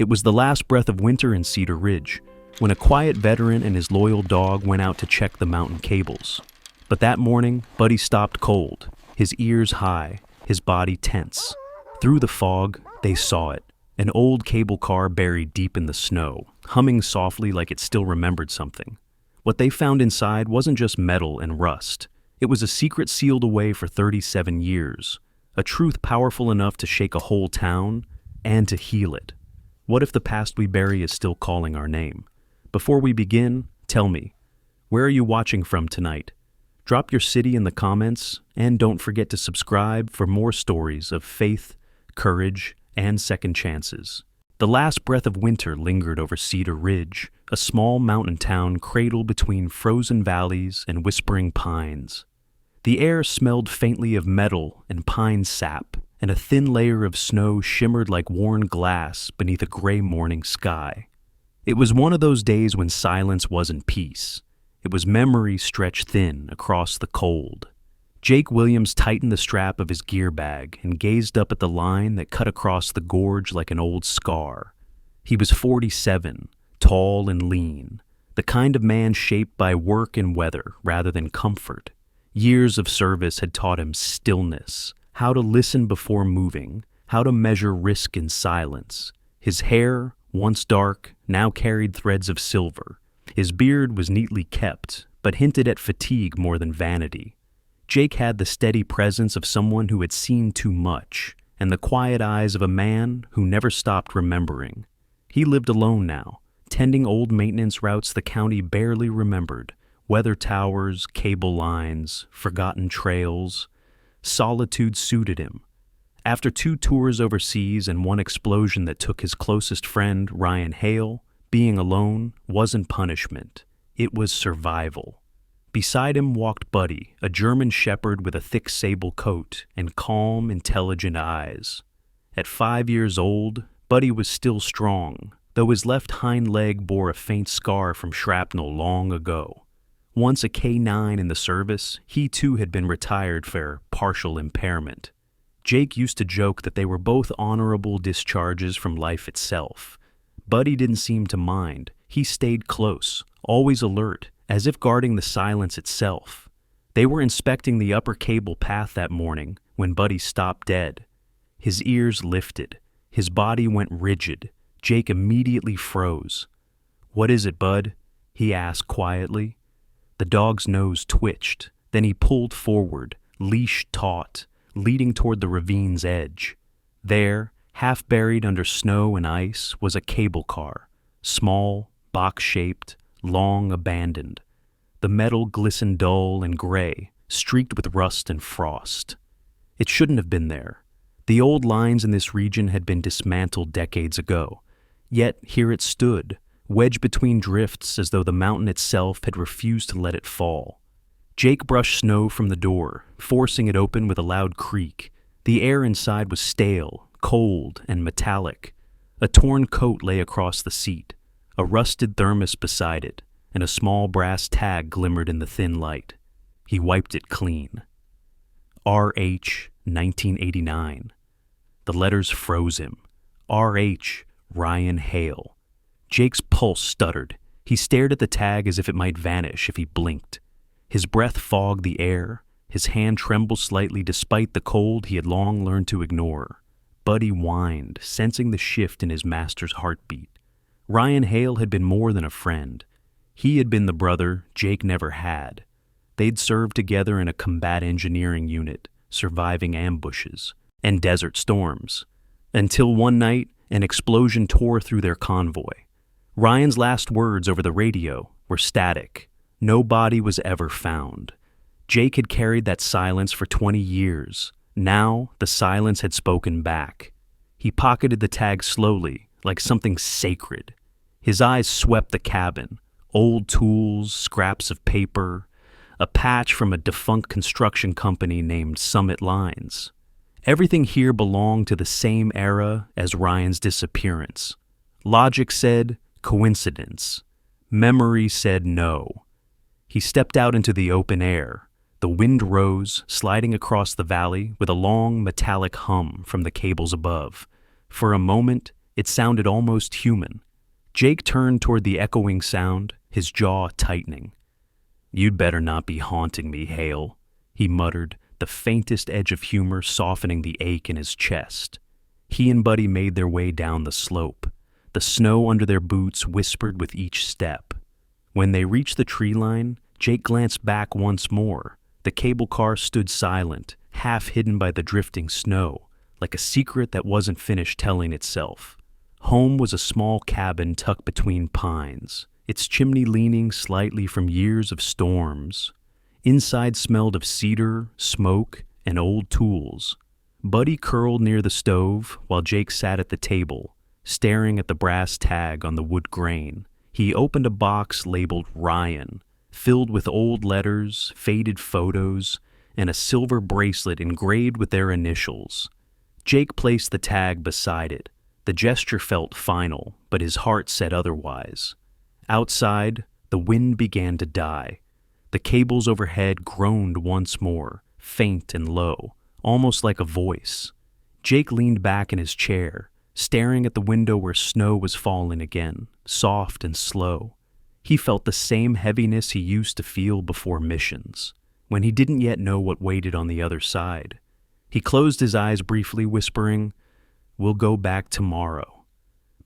It was the last breath of winter in Cedar Ridge, when a quiet veteran and his loyal dog went out to check the mountain cables. But that morning, Buddy stopped cold, his ears high, his body tense. Through the fog, they saw it, an old cable car buried deep in the snow, humming softly like it still remembered something. What they found inside wasn't just metal and rust. It was a secret sealed away for 37 years, a truth powerful enough to shake a whole town and to heal it. What if the past we bury is still calling our name? Before we begin, tell me, where are you watching from tonight? Drop your city in the comments, and don't forget to subscribe for more stories of faith, courage, and second chances. The last breath of winter lingered over Cedar Ridge, a small mountain town cradled between frozen valleys and whispering pines. The air smelled faintly of metal and pine sap, and a thin layer of snow shimmered like worn glass beneath a gray morning sky. It was one of those days when silence wasn't peace. It was memory stretched thin across the cold. Jake Williams tightened the strap of his gear bag and gazed up at the line that cut across the gorge like an old scar. He was 47, tall and lean, the kind of man shaped by work and weather rather than comfort. Years of service had taught him stillness, how to listen before moving, how to measure risk in silence. His hair, once dark, now carried threads of silver. His beard was neatly kept, but hinted at fatigue more than vanity. Jake had the steady presence of someone who had seen too much, and the quiet eyes of a man who never stopped remembering. He lived alone now, tending old maintenance routes the county barely remembered, weather towers, cable lines, forgotten trails. Solitude suited him. After 2 tours overseas and 1 explosion that took his closest friend, Ryan Hale, being alone wasn't punishment. It was survival. Beside him walked Buddy, a German shepherd with a thick sable coat and calm, intelligent eyes. At 5 years old, Buddy was still strong, though his left hind leg bore a faint scar from shrapnel long ago. Once a K-9 in the service, he too had been retired for partial impairment. Jake used to joke that they were both honorable discharges from life itself. Buddy didn't seem to mind. He stayed close, always alert, as if guarding the silence itself. They were inspecting the upper cable path that morning when Buddy stopped dead. His ears lifted. His body went rigid. Jake immediately froze. "What is it, Bud?" he asked quietly. The dog's nose twitched. Then he pulled forward, leash taut, leading toward the ravine's edge. There, half buried under snow and ice, was a cable car, small, box-shaped, long abandoned. The metal glistened dull and gray, streaked with rust and frost. It shouldn't have been there. The old lines in this region had been dismantled decades ago. Yet here it stood, wedged between drifts as though the mountain itself had refused to let it fall. Jake brushed snow from the door, forcing it open with a loud creak. The air inside was stale, cold, and metallic. A torn coat lay across the seat, a rusted thermos beside it, and a small brass tag glimmered in the thin light. He wiped it clean. R.H. 1989. The letters froze him. R.H. Ryan Hale. Jake's pulse stuttered. He stared at the tag as if it might vanish if he blinked. His breath fogged the air. His hand trembled slightly despite the cold he had long learned to ignore. Buddy whined, sensing the shift in his master's heartbeat. Ryan Hale had been more than a friend. He had been the brother Jake never had. They'd served together in a combat engineering unit, surviving ambushes and desert storms. Until one night, an explosion tore through their convoy. Ryan's last words over the radio were static. No body was ever found. Jake had carried that silence for 20 years. Now, the silence had spoken back. He pocketed the tag slowly, like something sacred. His eyes swept the cabin. Old tools, scraps of paper, a patch from a defunct construction company named Summit Lines. Everything here belonged to the same era as Ryan's disappearance. Logic said coincidence. Memory said no. He stepped out into the open air. The wind rose, sliding across the valley with a long metallic hum from the cables above. For a moment, It sounded almost human. Jake turned toward the echoing sound, his jaw tightening. "You'd better not be haunting me, Hale," he muttered, the faintest edge of humor softening the ache in his chest. He and Buddy made their way down the slope. The snow under their boots whispered with each step. When they reached the tree line, Jake glanced back once more. The cable car stood silent, half hidden by the drifting snow, like a secret that wasn't finished telling itself. Home was a small cabin tucked between pines, its chimney leaning slightly from years of storms. Inside smelled of cedar, smoke, and old tools. Buddy curled near the stove while Jake sat at the table, staring at the brass tag on the wood grain. He opened a box labeled Ryan, filled with old letters, faded photos, and a silver bracelet engraved with their initials. Jake placed the tag beside it. The gesture felt final, but his heart said otherwise. Outside, the wind began to die. The cables overhead groaned once more, faint and low, almost like a voice. Jake leaned back in his chair, staring at the window where snow was falling again, soft and slow. He felt the same heaviness he used to feel before missions, when he didn't yet know what waited on the other side. He closed his eyes briefly, whispering, "We'll go back tomorrow."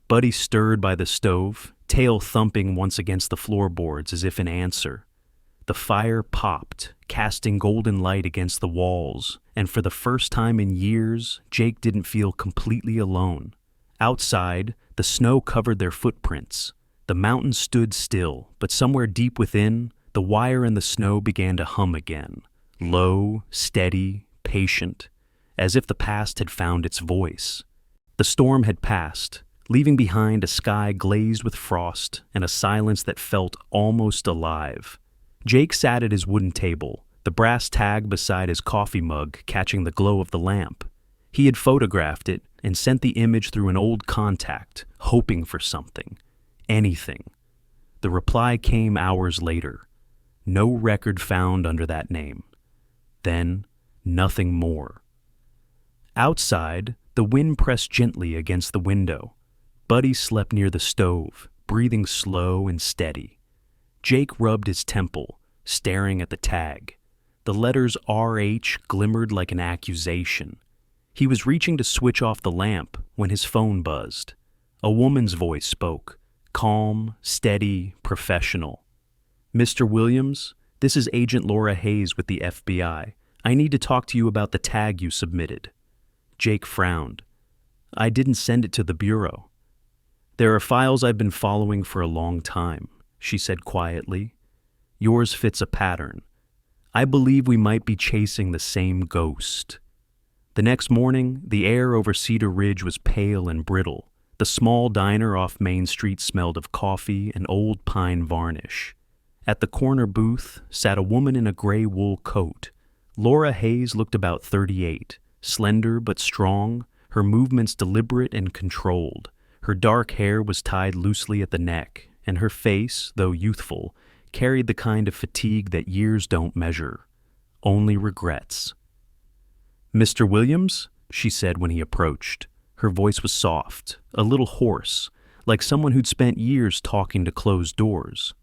Buddy stirred by the stove, tail thumping once against the floorboards as if in answer. The fire popped, casting golden light against the walls, and for the first time in years, Jake didn't feel completely alone. Outside, the snow covered their footprints. The mountains stood still, but somewhere deep within, the wire in the snow began to hum again. Low, steady, patient, as if the past had found its voice. The storm had passed, leaving behind a sky glazed with frost and a silence that felt almost alive. Jake sat at his wooden table, the brass tag beside his coffee mug catching the glow of the lamp. He had photographed it and sent the image through an old contact, hoping for something. Anything. The reply came hours later. No record found under that name. Then, nothing more. Outside, the wind pressed gently against the window. Buddy slept near the stove, breathing slow and steady. Jake rubbed his temple, staring at the tag. The letters RH glimmered like an accusation. He was reaching to switch off the lamp when his phone buzzed. A woman's voice spoke, calm, steady, professional. "Mr. Williams, this is Agent Laura Hayes with the FBI. I need to talk to you about the tag you submitted." Jake frowned. "I didn't send it to the Bureau." "There are files I've been following for a long time," she said quietly. "Yours fits a pattern. I believe we might be chasing the same ghost." The next morning, the air over Cedar Ridge was pale and brittle. The small diner off Main Street smelled of coffee and old pine varnish. At the corner booth sat a woman in a gray wool coat. Laura Hayes looked about 38, slender but strong, her movements deliberate and controlled. Her dark hair was tied loosely at the neck, and her face, though youthful, carried the kind of fatigue that years don't measure, only regrets. "Mr. Williams?" she said when he approached. Her voice was soft, a little hoarse, like someone who'd spent years talking to closed doors.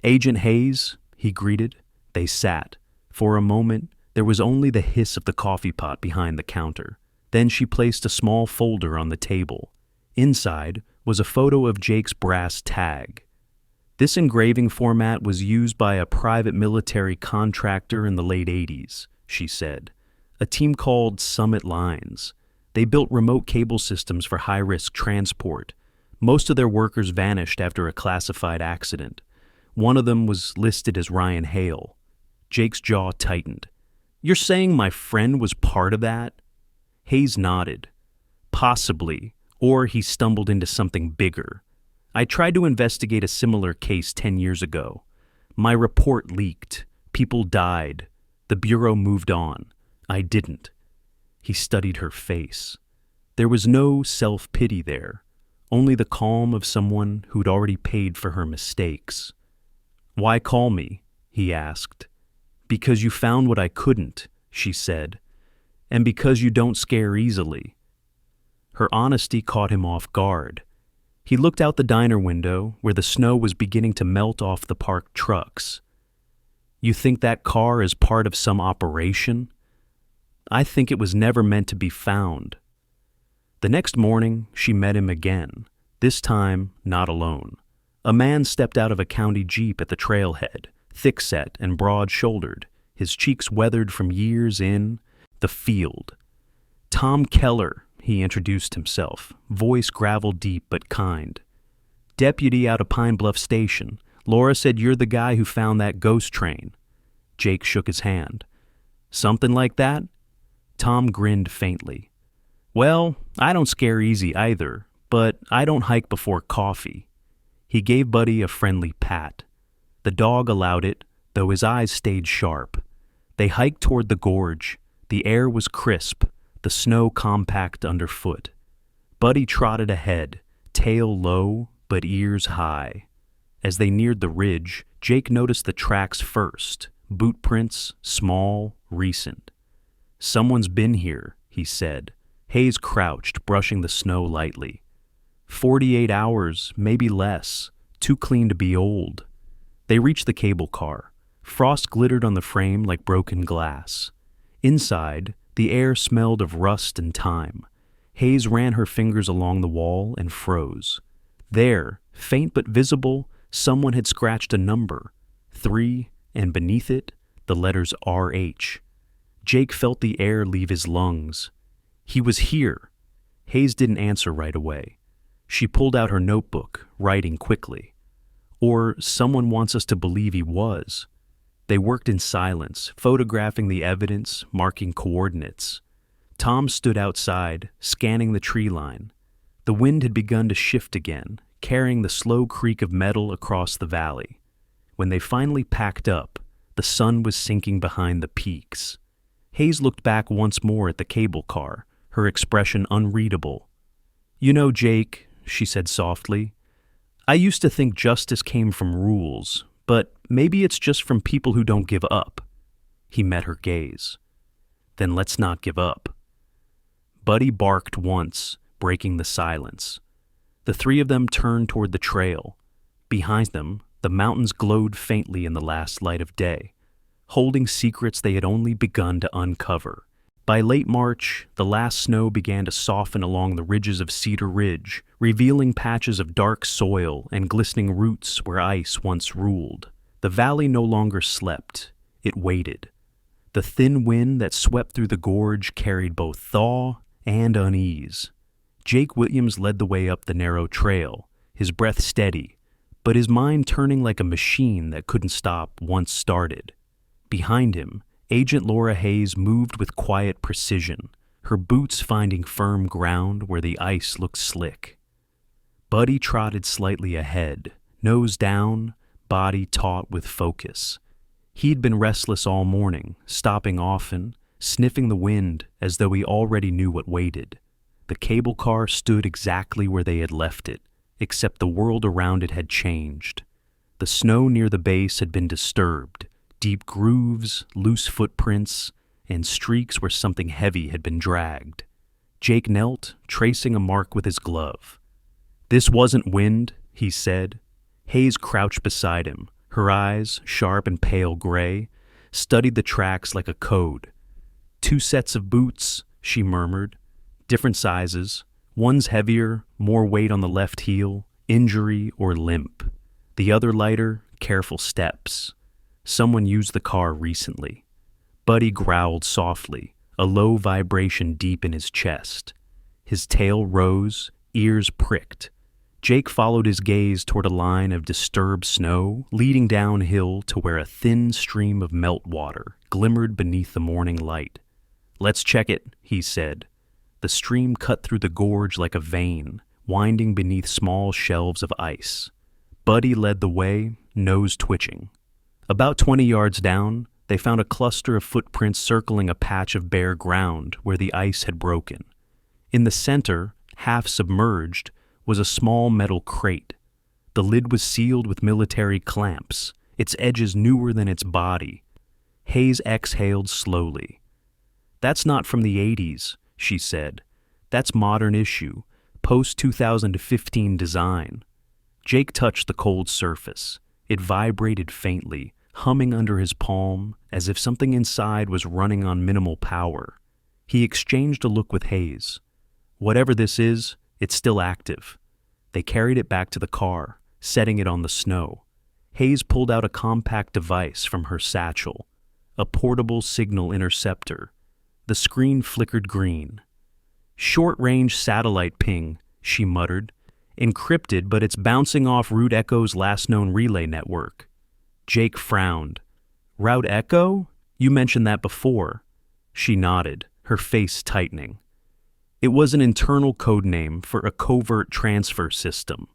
"Agent Hayes," he greeted. They sat. For a moment, there was only the hiss of the coffee pot behind the counter. Then she placed a small folder on the table. Inside was a photo of Jake's brass tag. This engraving format was used by a private military contractor in the late 80s, she said. A team called Summit Lines. They built remote cable systems for high-risk transport. Most of their workers vanished after a classified accident. One of them was listed as Ryan Hale. Jake's jaw tightened. "You're saying my friend was part of that?" Hayes nodded. "Possibly, or he stumbled into something bigger. I tried to investigate a similar case 10 years ago. My report leaked. People died. The Bureau moved on. I didn't." He studied her face. There was no self-pity there, only the calm of someone who'd already paid for her mistakes. "Why call me?" he asked. "Because you found what I couldn't," she said, "and because you don't scare easily." Her honesty caught him off guard. He looked out the diner window where the snow was beginning to melt off the parked trucks. "You think that car is part of some operation?" "I think it was never meant to be found." The next morning, she met him again, this time not alone. A man stepped out of a county jeep at the trailhead, thick-set and broad-shouldered, his cheeks weathered from years in the field. "Tom Keller," he introduced himself, voice gravel-deep but kind. "Deputy out of Pine Bluff Station. Laura said you're the guy who found that ghost train." Jake shook his hand. "Something like that?" Tom grinned faintly. "Well, I don't scare easy either, but I don't hike before coffee." He gave Buddy a friendly pat. The dog allowed it, though his eyes stayed sharp. They hiked toward the gorge. The air was crisp, the snow compact underfoot. Buddy trotted ahead, tail low but ears high. As they neared the ridge, Jake noticed the tracks first, boot prints, small, recent. "Someone's been here," he said. Hayes crouched, brushing the snow lightly. 48 hours, maybe less, too clean to be old. They reached the cable car. Frost glittered on the frame like broken glass. Inside, the air smelled of rust and time. Hayes ran her fingers along the wall and froze. There, faint but visible, someone had scratched a number, 3, and beneath it, the letters RH. Jake felt the air leave his lungs. He was here. Hayes didn't answer right away. She pulled out her notebook, writing quickly. Or someone wants us to believe he was. They worked in silence, photographing the evidence, marking coordinates. Tom stood outside, scanning the tree line. The wind had begun to shift again, carrying the slow creak of metal across the valley. When they finally packed up, the sun was sinking behind the peaks. Hayes looked back once more at the cable car, her expression unreadable. "You know, Jake," she said softly, "I used to think justice came from rules, but maybe it's just from people who don't give up." He met her gaze. "Then let's not give up." Buddy barked once, breaking the silence. The three of them turned toward the trail. Behind them, the mountains glowed faintly in the last light of day, holding secrets they had only begun to uncover. By late March, the last snow began to soften along the ridges of Cedar Ridge, revealing patches of dark soil and glistening roots where ice once ruled. The valley no longer slept. It waited. The thin wind that swept through the gorge carried both thaw and unease. Jake Williams led the way up the narrow trail, his breath steady, but his mind turning like a machine that couldn't stop once started. Behind him, Agent Laura Hayes moved with quiet precision, her boots finding firm ground where the ice looked slick. Buddy trotted slightly ahead, nose down, body taut with focus. He'd been restless all morning, stopping often, sniffing the wind as though he already knew what waited. The cable car stood exactly where they had left it, except the world around it had changed. The snow near the base had been disturbed, deep grooves, loose footprints, and streaks where something heavy had been dragged. Jake knelt, tracing a mark with his glove. "This wasn't wind," he said. Hayes crouched beside him, her eyes, sharp and pale gray, studied the tracks like a code. "2 sets of boots," she murmured. "Different sizes. One's heavier, more weight on the left heel, injury or limp. The other lighter, careful steps. Someone used the car recently." Buddy growled softly, a low vibration deep in his chest. His tail rose, ears pricked. Jake followed his gaze toward a line of disturbed snow leading downhill to where a thin stream of meltwater glimmered beneath the morning light. "Let's check it," he said. The stream cut through the gorge like a vein, winding beneath small shelves of ice. Buddy led the way, nose twitching. About 20 yards down, they found a cluster of footprints circling a patch of bare ground where the ice had broken. In the center, half submerged, was a small metal crate. The lid was sealed with military clamps, its edges newer than its body. Hayes exhaled slowly. "That's not from the 80s, she said. That's modern issue, post-2015 design. Jake touched the cold surface. It vibrated faintly, humming under his palm as if something inside was running on minimal power. He exchanged a look with Hayes. Whatever this is, it's still active. They carried it back to the car, setting it on the snow. Hayes pulled out a compact device from her satchel, a portable signal interceptor. The screen flickered green. Short-range satellite ping, she muttered. Encrypted, but it's bouncing off Route Echo's last known relay network. Jake frowned. Route Echo? You mentioned that before. She nodded, her face tightening. It was an internal code name for a covert transfer system,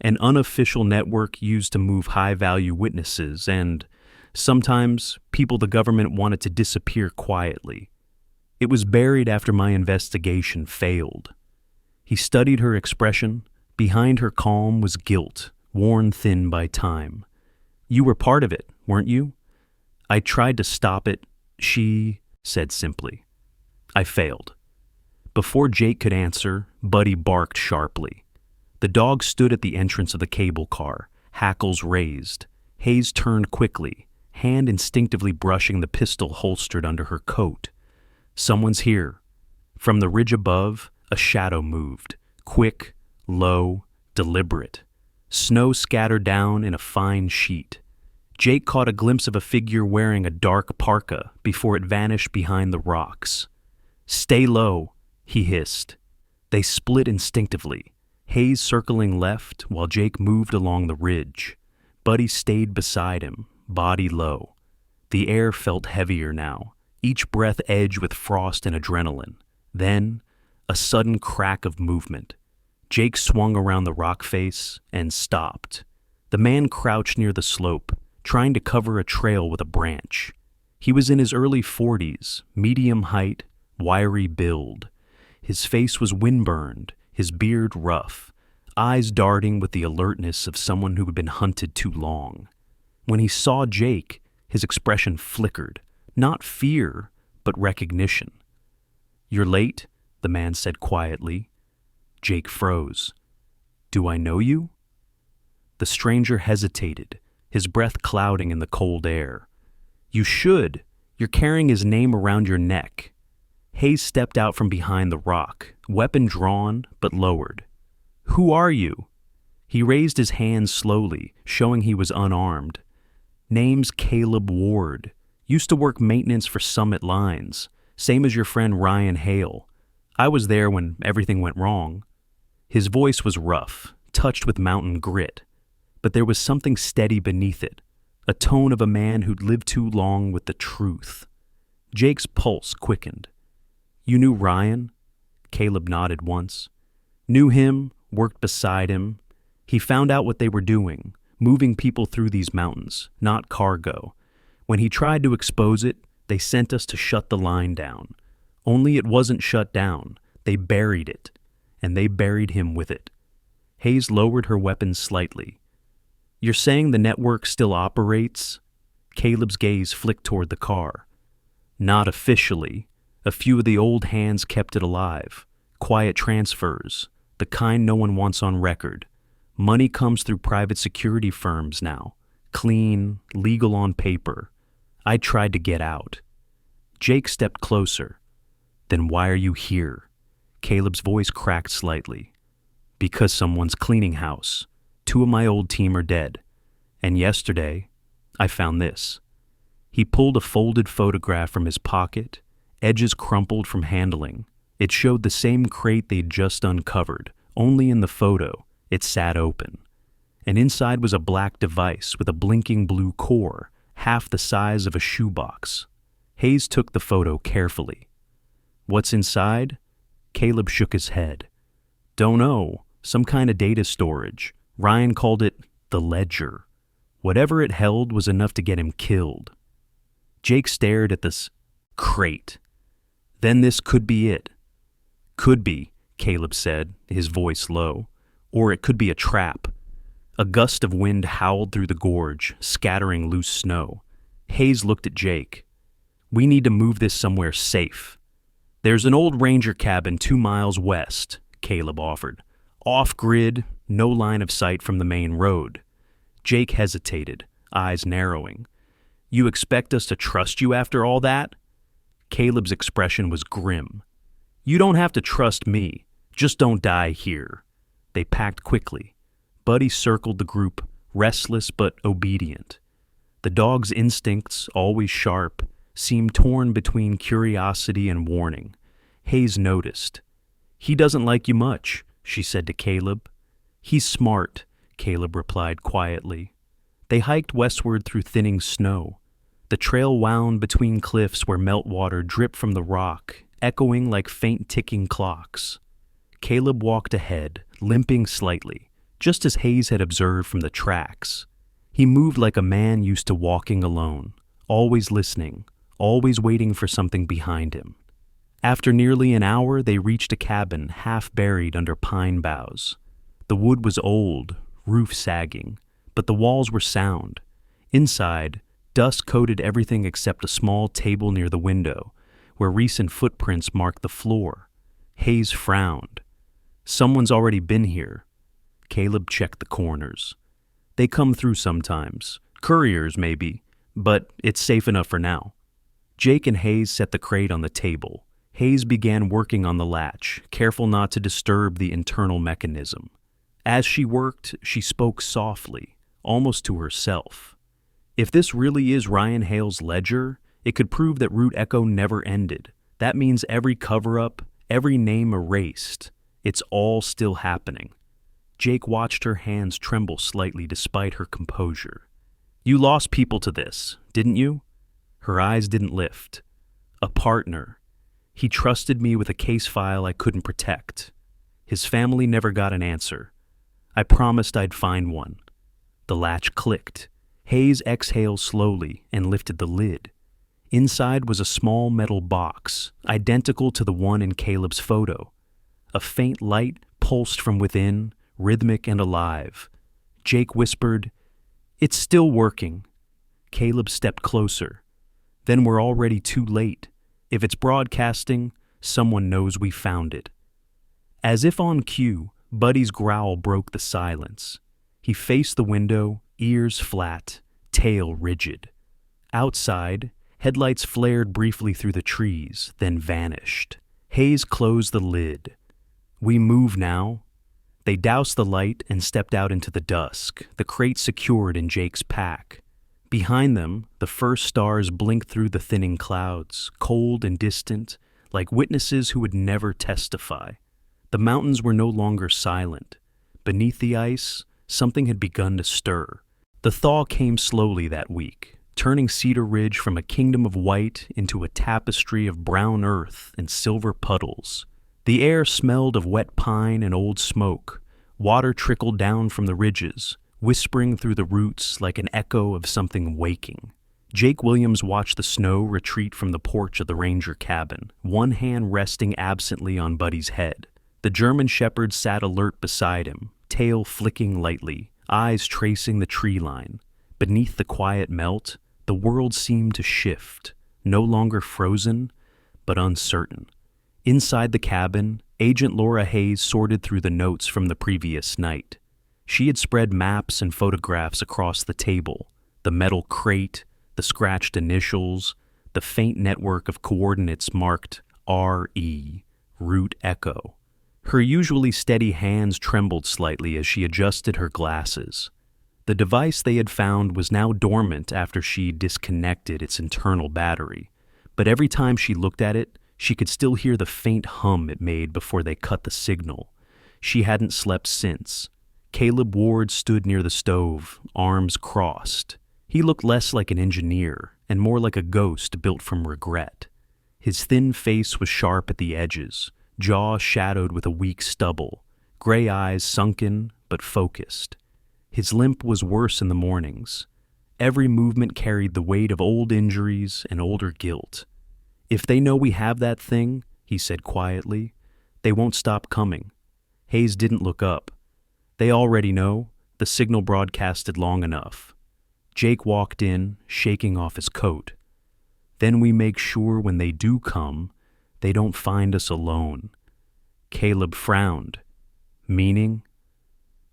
an unofficial network used to move high-value witnesses and, sometimes, people the government wanted to disappear quietly. It was buried after my investigation failed. He studied her expression. Behind her calm was guilt, worn thin by time. You were part of it, weren't you? I tried to stop it, she said simply. I failed. Before Jake could answer, Buddy barked sharply. The dog stood at the entrance of the cable car, hackles raised. Hayes turned quickly, hand instinctively brushing the pistol holstered under her coat. Someone's here. From the ridge above, a shadow moved, quick, low, deliberate. Snow scattered down in a fine sheet. Jake caught a glimpse of a figure wearing a dark parka before it vanished behind the rocks. Stay low, he hissed. They split instinctively, Hayes circling left while Jake moved along the ridge. Buddy stayed beside him, body low. The air felt heavier now, each breath edged with frost and adrenaline. Then, a sudden crack of movement. Jake swung around the rock face and stopped. The man crouched near the slope, trying to cover a trail with a branch. He was in his early 40s, medium height, wiry build. His face was windburned, his beard rough, eyes darting with the alertness of someone who had been hunted too long. When he saw Jake, his expression flickered, not fear, but recognition. You're late, the man said quietly. Jake froze. Do I know you? The stranger hesitated, his breath clouding in the cold air. You should. You're carrying his name around your neck. Hayes stepped out from behind the rock, weapon drawn but lowered. Who are you? He raised his hands slowly, showing he was unarmed. Name's Caleb Ward. Used to work maintenance for Summit Lines, same as your friend Ryan Hale. I was there when everything went wrong. His voice was rough, touched with mountain grit, but there was something steady beneath it, a tone of a man who'd lived too long with the truth. Jake's pulse quickened. You knew Ryan? Caleb nodded once. Knew him, worked beside him. He found out what they were doing, moving people through these mountains, not cargo. When he tried to expose it, they sent us to shut the line down. Only it wasn't shut down. They buried it, and they buried him with it. Hayes lowered her weapon slightly. You're saying the network still operates? Caleb's gaze flicked toward the car. Not officially. A few of the old hands kept it alive. Quiet transfers, the kind no one wants on record. Money comes through private security firms now. Clean, legal on paper. I tried to get out. Jake stepped closer. Then why are you here? Caleb's voice cracked slightly. Because someone's cleaning house. 2 of my old team are dead. And yesterday, I found this. He pulled a folded photograph from his pocket, edges crumpled from handling. It showed the same crate they'd just uncovered, only in the photo, it sat open. And inside was a black device with a blinking blue core, half the size of a shoebox. Hayes took the photo carefully. What's inside? Caleb shook his head. Don't know. Some kind of data storage. Ryan called it the ledger. Whatever it held was enough to get him killed. Jake stared at this crate. Then this could be it. Could be, Caleb said, his voice low. Or it could be a trap. A gust of wind howled through the gorge, scattering loose snow. Hayes looked at Jake. We need to move this somewhere safe. There's an old ranger cabin 2 miles west, Caleb offered. Off-grid, no line of sight from the main road. Jake hesitated, eyes narrowing. You expect us to trust you after all that? Caleb's expression was grim. You don't have to trust me. Just don't die here. They packed quickly. Buddy circled the group, restless but obedient. The dog's instincts, always sharp, seemed torn between curiosity and warning. Hayes noticed. He doesn't like you much, she said to Caleb. He's smart, Caleb replied quietly. They hiked westward through thinning snow. The trail wound between cliffs where meltwater dripped from the rock, echoing like faint ticking clocks. Caleb walked ahead, limping slightly, just as Hayes had observed from the tracks. He moved like a man used to walking alone, always listening, always waiting for something behind him. After nearly an hour, they reached a cabin half buried under pine boughs. The wood was old, roof sagging, but the walls were sound. Inside, dust coated everything except a small table near the window, where recent footprints marked the floor. Hayes frowned. Someone's already been here. Caleb checked the corners. They come through sometimes. Couriers, maybe, but it's safe enough for now. Jake and Hayes set the crate on the table. Hayes began working on the latch, careful not to disturb the internal mechanism. As she worked, she spoke softly, almost to herself. If this really is Ryan Hale's ledger, it could prove that Root Echo never ended. That means every cover-up, every name erased. It's all still happening. Jake watched her hands tremble slightly despite her composure. You lost people to this, didn't you? Her eyes didn't lift. A partner. He trusted me with a case file I couldn't protect. His family never got an answer. I promised I'd find one. The latch clicked. Hayes exhaled slowly and lifted the lid. Inside was a small metal box, identical to the one in Caleb's photo. A faint light pulsed from within, rhythmic and alive. Jake whispered, "It's still working." Caleb stepped closer. Then we're already too late. If it's broadcasting, someone knows we found it. As if on cue, Buddy's growl broke the silence. He faced the window, ears flat, tail rigid. Outside, headlights flared briefly through the trees, then vanished. Hayes closed the lid. We move now. They doused the light and stepped out into the dusk, the crate secured in Jake's pack. Behind them, the first stars blinked through the thinning clouds, cold and distant, like witnesses who would never testify. The mountains were no longer silent. Beneath the ice, something had begun to stir. The thaw came slowly that week, turning Cedar Ridge from a kingdom of white into a tapestry of brown earth and silver puddles. The air smelled of wet pine and old smoke. Water trickled down from the ridges, whispering through the roots like an echo of something waking. Jake Williams watched the snow retreat from the porch of the ranger cabin, one hand resting absently on Buddy's head. The German shepherd sat alert beside him, tail flicking lightly, eyes tracing the tree line. Beneath the quiet melt, the world seemed to shift, no longer frozen, but uncertain. Inside the cabin, Agent Laura Hayes sorted through the notes from the previous night. She had spread maps and photographs across the table, the metal crate, the scratched initials, the faint network of coordinates marked RE, Root Echo. Her usually steady hands trembled slightly as she adjusted her glasses. The device they had found was now dormant after she disconnected its internal battery, but every time she looked at it, she could still hear the faint hum it made before they cut the signal. She hadn't slept since. Caleb Ward stood near the stove, arms crossed. He looked less like an engineer and more like a ghost built from regret. His thin face was sharp at the edges, jaw shadowed with a weak stubble, gray eyes sunken but focused. His limp was worse in the mornings. Every movement carried the weight of old injuries and older guilt. If they know we have that thing, he said quietly, they won't stop coming. Hayes didn't look up. They already know. The signal broadcasted long enough. Jake walked in, shaking off his coat. Then we make sure when they do come, they don't find us alone. Caleb frowned. Meaning?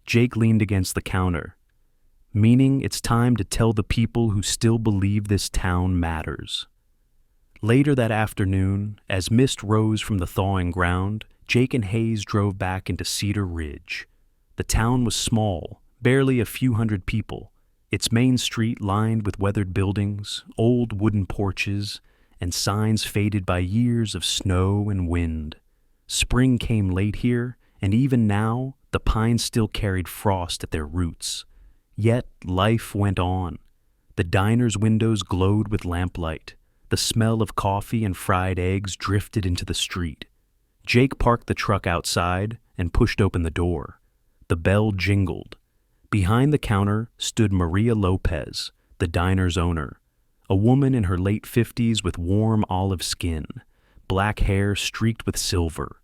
Jake leaned against the counter. Meaning it's time to tell the people who still believe this town matters. Later that afternoon, as mist rose from the thawing ground, Jake and Hayes drove back into Cedar Ridge. The town was small, barely a few hundred people, its main street lined with weathered buildings, old wooden porches, and signs faded by years of snow and wind. Spring came late here, and even now, the pines still carried frost at their roots. Yet life went on. The diner's windows glowed with lamplight. The smell of coffee and fried eggs drifted into the street. Jake parked the truck outside and pushed open the door. The bell jingled. Behind the counter stood Maria Lopez, the diner's owner, a woman in her late 50s with warm olive skin, black hair streaked with silver,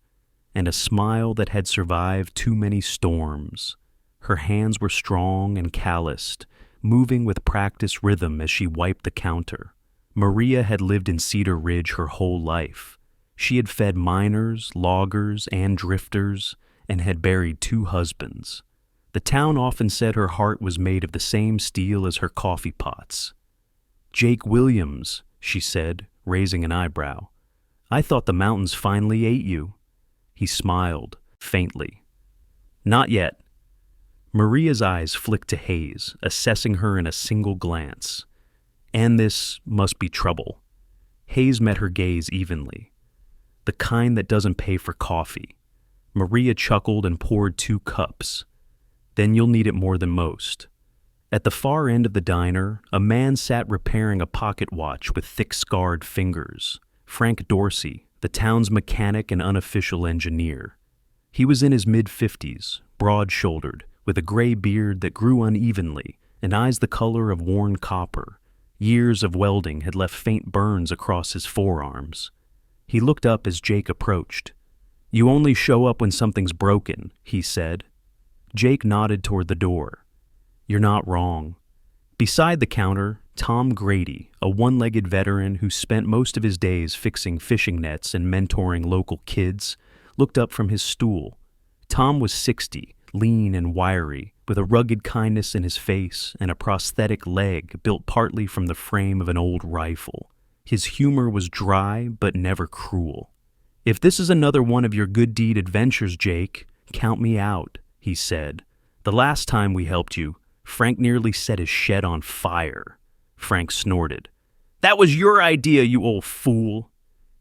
and a smile that had survived too many storms. Her hands were strong and calloused, moving with practiced rhythm as she wiped the counter. Maria had lived in Cedar Ridge her whole life. She had fed miners, loggers, and drifters, and had buried 2 husbands. The town often said her heart was made of the same steel as her coffee pots. "Jake Williams," she said, raising an eyebrow. "I thought the mountains finally ate you." He smiled, faintly. "Not yet." Maria's eyes flicked to Hayes, assessing her in a single glance. "And this must be trouble." Hayes met her gaze evenly. "The kind that doesn't pay for coffee." Maria chuckled and poured 2 cups. "Then you'll need it more than most." At the far end of the diner, a man sat repairing a pocket watch with thick-scarred fingers. Frank Dorsey, the town's mechanic and unofficial engineer. He was in his mid-50s, broad-shouldered, with a gray beard that grew unevenly and eyes the color of worn copper. Years of welding had left faint burns across his forearms. He looked up as Jake approached. "You only show up when something's broken," he said. Jake nodded toward the door. "You're not wrong." Beside the counter, Tom Grady, a one-legged veteran who spent most of his days fixing fishing nets and mentoring local kids, looked up from his stool. Tom was 60, lean and wiry, with a rugged kindness in his face and a prosthetic leg built partly from the frame of an old rifle. His humor was dry but never cruel. "If this is another one of your good deed adventures, Jake, count me out," he said. "The last time we helped you, Frank nearly set his shed on fire." Frank snorted. "That was your idea, you old fool."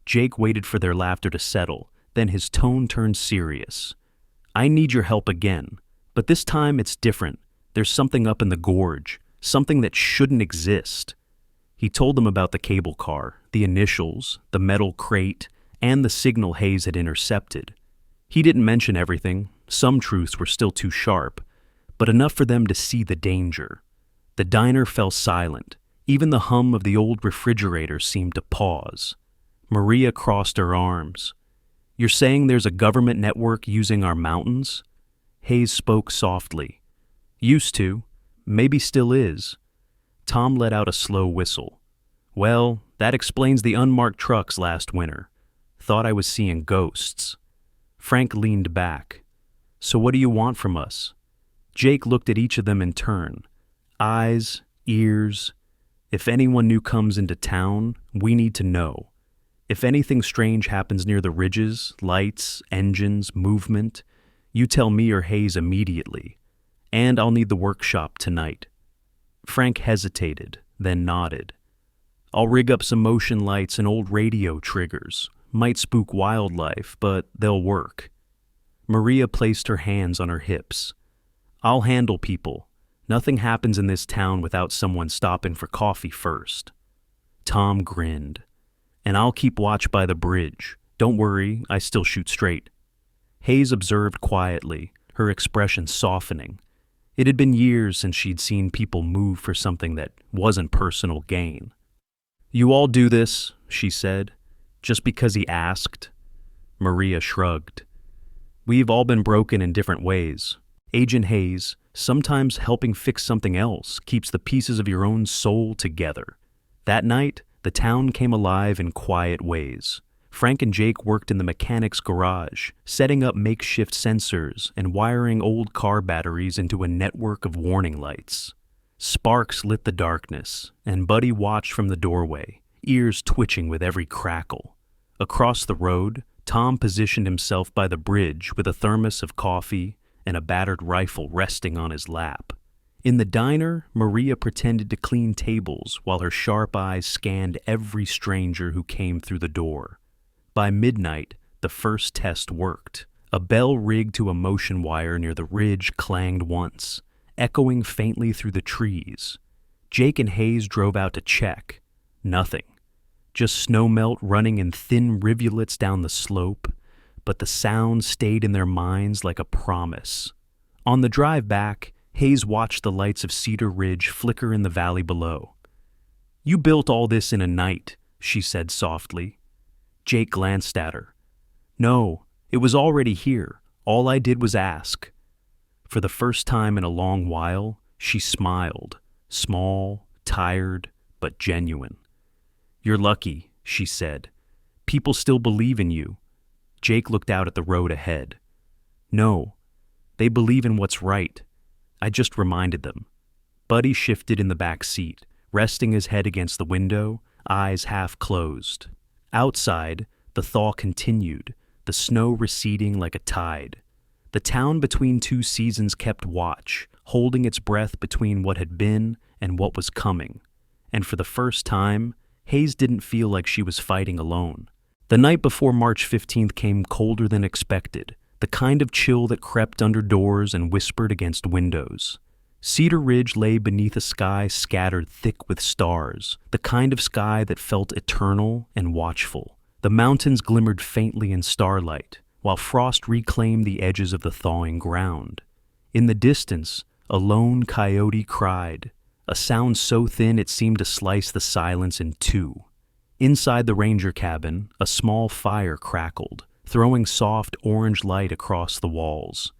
Jake waited for their laughter to settle, then his tone turned serious. "I need your help again, but this time it's different. There's something up in the gorge, something that shouldn't exist." He told them about the cable car, the initials, the metal crate, and the signal Hayes had intercepted. He didn't mention everything. Some truths were still too sharp, but enough for them to see the danger. The diner fell silent. Even the hum of the old refrigerator seemed to pause. Maria crossed her arms. "You're saying there's a government network using our mountains?" Hayes spoke softly. "Used to. Maybe still is." Tom let out a slow whistle. "Well, that explains the unmarked trucks last winter. Thought I was seeing ghosts." Frank leaned back. "So what do you want from us?" Jake looked at each of them in turn. Eyes, ears. "If anyone new comes into town, we need to know. If anything strange happens near the ridges, lights, engines, movement, you tell me or Hayes immediately. And I'll need the workshop tonight." Frank hesitated, then nodded. "I'll rig up some motion lights and old radio triggers. Might spook wildlife, but they'll work." Maria placed her hands on her hips. "I'll handle people. Nothing happens in this town without someone stopping for coffee first." Tom grinned. "And I'll keep watch by the bridge. Don't worry, I still shoot straight." Hayes observed quietly, her expression softening. It had been years since she'd seen people move for something that wasn't personal gain. "You all do this," she said, "just because he asked?" Maria shrugged. "We've all been broken in different ways. Agent Hayes, sometimes helping fix something else keeps the pieces of your own soul together. That night, the town came alive in quiet ways. Frank and Jake worked in the mechanic's garage, setting up makeshift sensors and wiring old car batteries into a network of warning lights. Sparks lit the darkness, and Buddy watched from the doorway, ears twitching with every crackle. Across the road, Tom positioned himself by the bridge with a thermos of coffee and a battered rifle resting on his lap. In the diner, Maria pretended to clean tables while her sharp eyes scanned every stranger who came through the door. By midnight, the first test worked. A bell rigged to a motion wire near the ridge clanged once, echoing faintly through the trees. Jake and Hayes drove out to check. Nothing. Just snowmelt running in thin rivulets down the slope, but the sound stayed in their minds like a promise. On the drive back, Hayes watched the lights of Cedar Ridge flicker in the valley below. "You built all this in a night," she said softly. Jake glanced at her. "No, it was already here. All I did was ask." For the first time in a long while, she smiled, small, tired, but genuine. "You're lucky," she said. "People still believe in you." Jake looked out at the road ahead. "No, they believe in what's right. I just reminded them." Buddy shifted in the back seat, resting his head against the window, eyes half closed. Outside, the thaw continued, the snow receding like a tide. The town between two seasons kept watch, holding its breath between what had been and what was coming. And for the first time, Hayes didn't feel like she was fighting alone. The night before March 15th came colder than expected, the kind of chill that crept under doors and whispered against windows. Cedar Ridge lay beneath a sky scattered thick with stars, the kind of sky that felt eternal and watchful. The mountains glimmered faintly in starlight, while frost reclaimed the edges of the thawing ground. In the distance, a lone coyote cried, a sound so thin it seemed to slice the silence in two. Inside the ranger cabin, a small fire crackled, throwing soft orange light across the walls.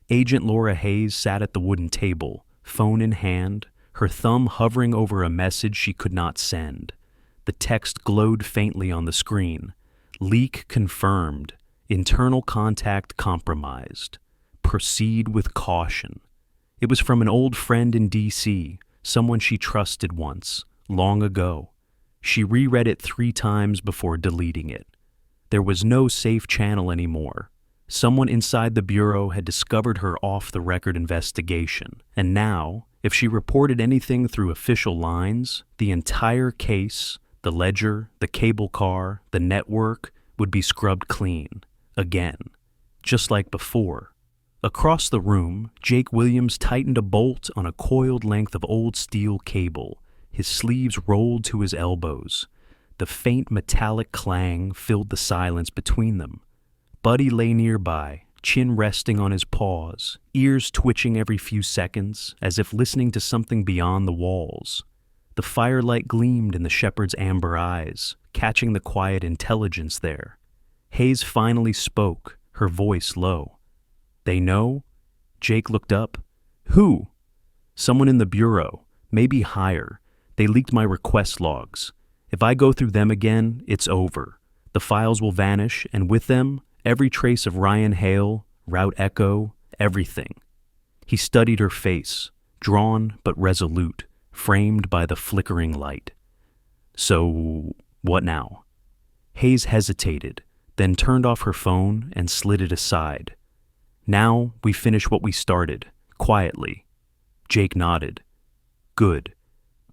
Agent Laura Hayes sat at the wooden table, phone in hand, her thumb hovering over a message she could not send. The text glowed faintly on the screen. "Leak confirmed. Internal contact compromised. Proceed with caution." It was from an old friend in D.C., someone she trusted once, long ago. She reread it 3 times before deleting it. There was no safe channel anymore. Someone inside the Bureau had discovered her off-the-record investigation, and now, if she reported anything through official lines, the entire case, the ledger, the cable car, the network, would be scrubbed clean. Again. Just like before. Across the room, Jake Williams tightened a bolt on a coiled length of old steel cable, his sleeves rolled to his elbows. The faint metallic clang filled the silence between them. Buddy lay nearby, chin resting on his paws, ears twitching every few seconds, as if listening to something beyond the walls. The firelight gleamed in the shepherd's amber eyes, catching the quiet intelligence there. Hayes finally spoke, her voice low. "They know?" Jake looked up. "Who?" "Someone in the Bureau, maybe higher. They leaked my request logs. If I go through them again, it's over. The files will vanish, and with them, every trace of Ryan Hale, Route Echo, everything." He studied her face, drawn but resolute, framed by the flickering light. "So, what now?" Hayes hesitated, then turned off her phone and slid it aside. "Now we finish what we started, quietly." Jake nodded. "Good.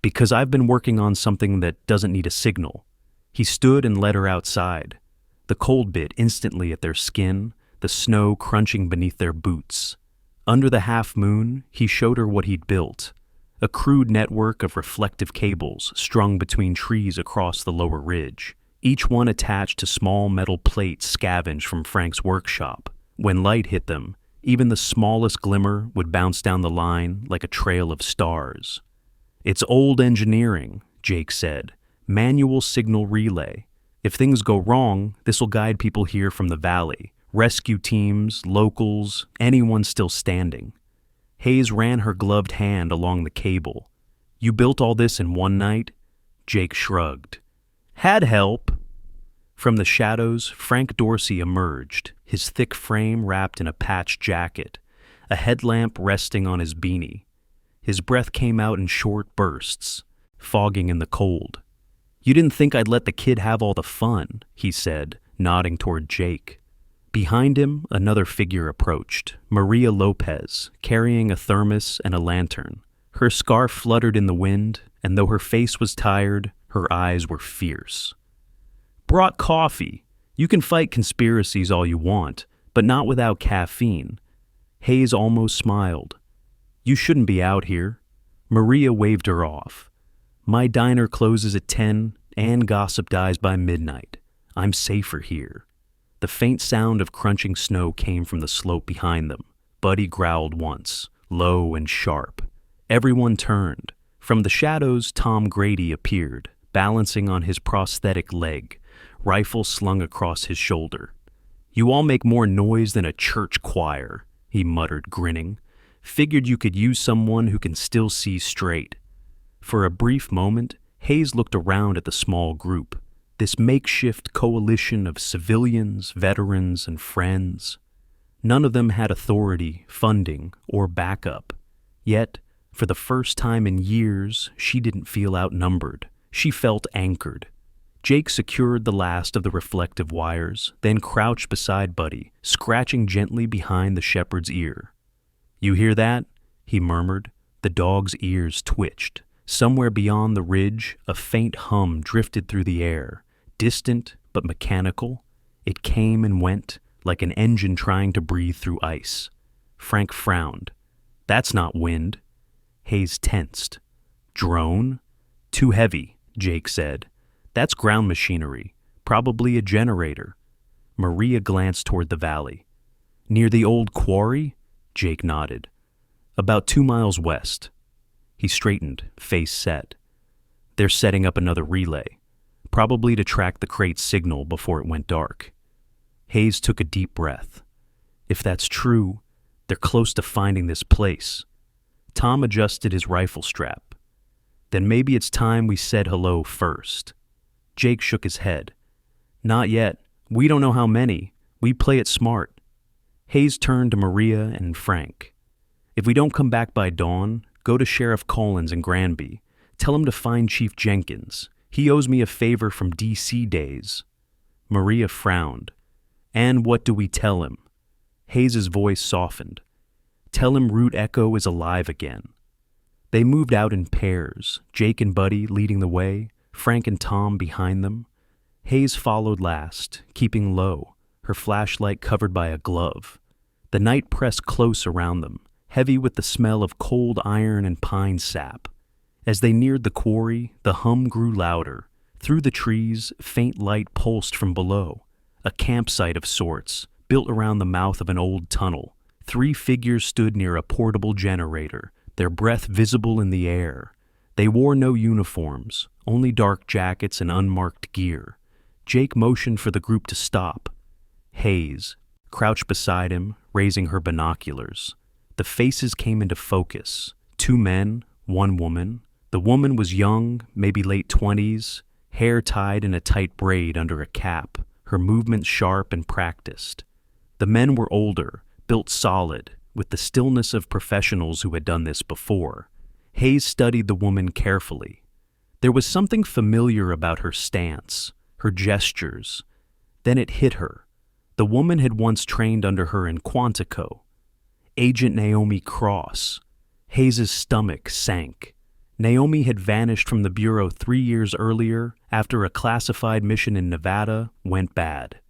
Because I've been working on something that doesn't need a signal." He stood and led her outside. The cold bit instantly at their skin, the snow crunching beneath their boots. Under the half moon, he showed her what he'd built. A crude network of reflective cables strung between trees across the lower ridge, each one attached to small metal plates scavenged from Frank's workshop. When light hit them, even the smallest glimmer would bounce down the line like a trail of stars. "It's old engineering," Jake said. "Manual signal relay. If things go wrong, this'll guide people here from the valley. Rescue teams, locals, anyone still standing." Hayes ran her gloved hand along the cable. "You built all this in one night?" Jake shrugged. "Had help." From the shadows, Frank Dorsey emerged, his thick frame wrapped in a patched jacket, a headlamp resting on his beanie. His breath came out in short bursts, fogging in the cold. "You didn't think I'd let the kid have all the fun," he said, nodding toward Jake. Behind him, another figure approached, Maria Lopez, carrying a thermos and a lantern. Her scarf fluttered in the wind, and though her face was tired, her eyes were fierce. "Brought coffee. You can fight conspiracies all you want, but not without caffeine." Hayes almost smiled. "You shouldn't be out here." Maria waved her off. "My diner closes at 10, and gossip dies by midnight. I'm safer here." The faint sound of crunching snow came from the slope behind them. Buddy growled once, low and sharp. Everyone turned. From the shadows, Tom Grady appeared, balancing on his prosthetic leg, rifle slung across his shoulder. "You all make more noise than a church choir," he muttered, grinning. "Figured you could use someone who can still see straight." For a brief moment, Hayes looked around at the small group, this makeshift coalition of civilians, veterans, and friends. None of them had authority, funding, or backup. Yet, for the first time in years, she didn't feel outnumbered. She felt anchored. Jake secured the last of the reflective wires, then crouched beside Buddy, scratching gently behind the shepherd's ear. "You hear that?" he murmured. The dog's ears twitched. Somewhere beyond the ridge, a faint hum drifted through the air, distant but mechanical. It came and went, like an engine trying to breathe through ice. Frank frowned. "That's not wind." Hayes tensed. "Drone?" "Too heavy," Jake said. "That's ground machinery, probably a generator." Maria glanced toward the valley. "Near the old quarry?" Jake nodded. "About 2 miles west." He straightened, face set. "They're setting up another relay, probably to track the crate's signal before it went dark." Hayes took a deep breath. "If that's true, they're close to finding this place." Tom adjusted his rifle strap. "Then maybe it's time we said hello first." Jake shook his head. "Not yet. We don't know how many. We play it smart." Hayes turned to Maria and Frank. "If we don't come back by dawn, go to Sheriff Collins in Granby. Tell him to find Chief Jenkins. He owes me a favor from D.C. days." Maria frowned. "And what do we tell him?" Hayes's voice softened. "Tell him Root Echo is alive again." They moved out in pairs, Jake and Buddy leading the way, Frank and Tom behind them. Hayes followed last, keeping low, her flashlight covered by a glove. The night pressed close around them, heavy with the smell of cold iron and pine sap. As they neared the quarry, the hum grew louder. Through the trees, faint light pulsed from below. A campsite of sorts, built around the mouth of an old tunnel. 3 figures stood near a portable generator, their breath visible in the air. They wore no uniforms, only dark jackets and unmarked gear. Jake motioned for the group to stop. Hayes crouched beside him, raising her binoculars. The faces came into focus. 2 men, 1 woman. The woman was young, maybe late 20s, hair tied in a tight braid under a cap, her movements sharp and practiced. The men were older, built solid, with the stillness of professionals who had done this before. Hayes studied the woman carefully. There was something familiar about her stance, her gestures. Then it hit her. The woman had once trained under her in Quantico. Agent Naomi Cross. Hayes's stomach sank. Naomi had vanished from the Bureau 3 years earlier after a classified mission in Nevada went bad.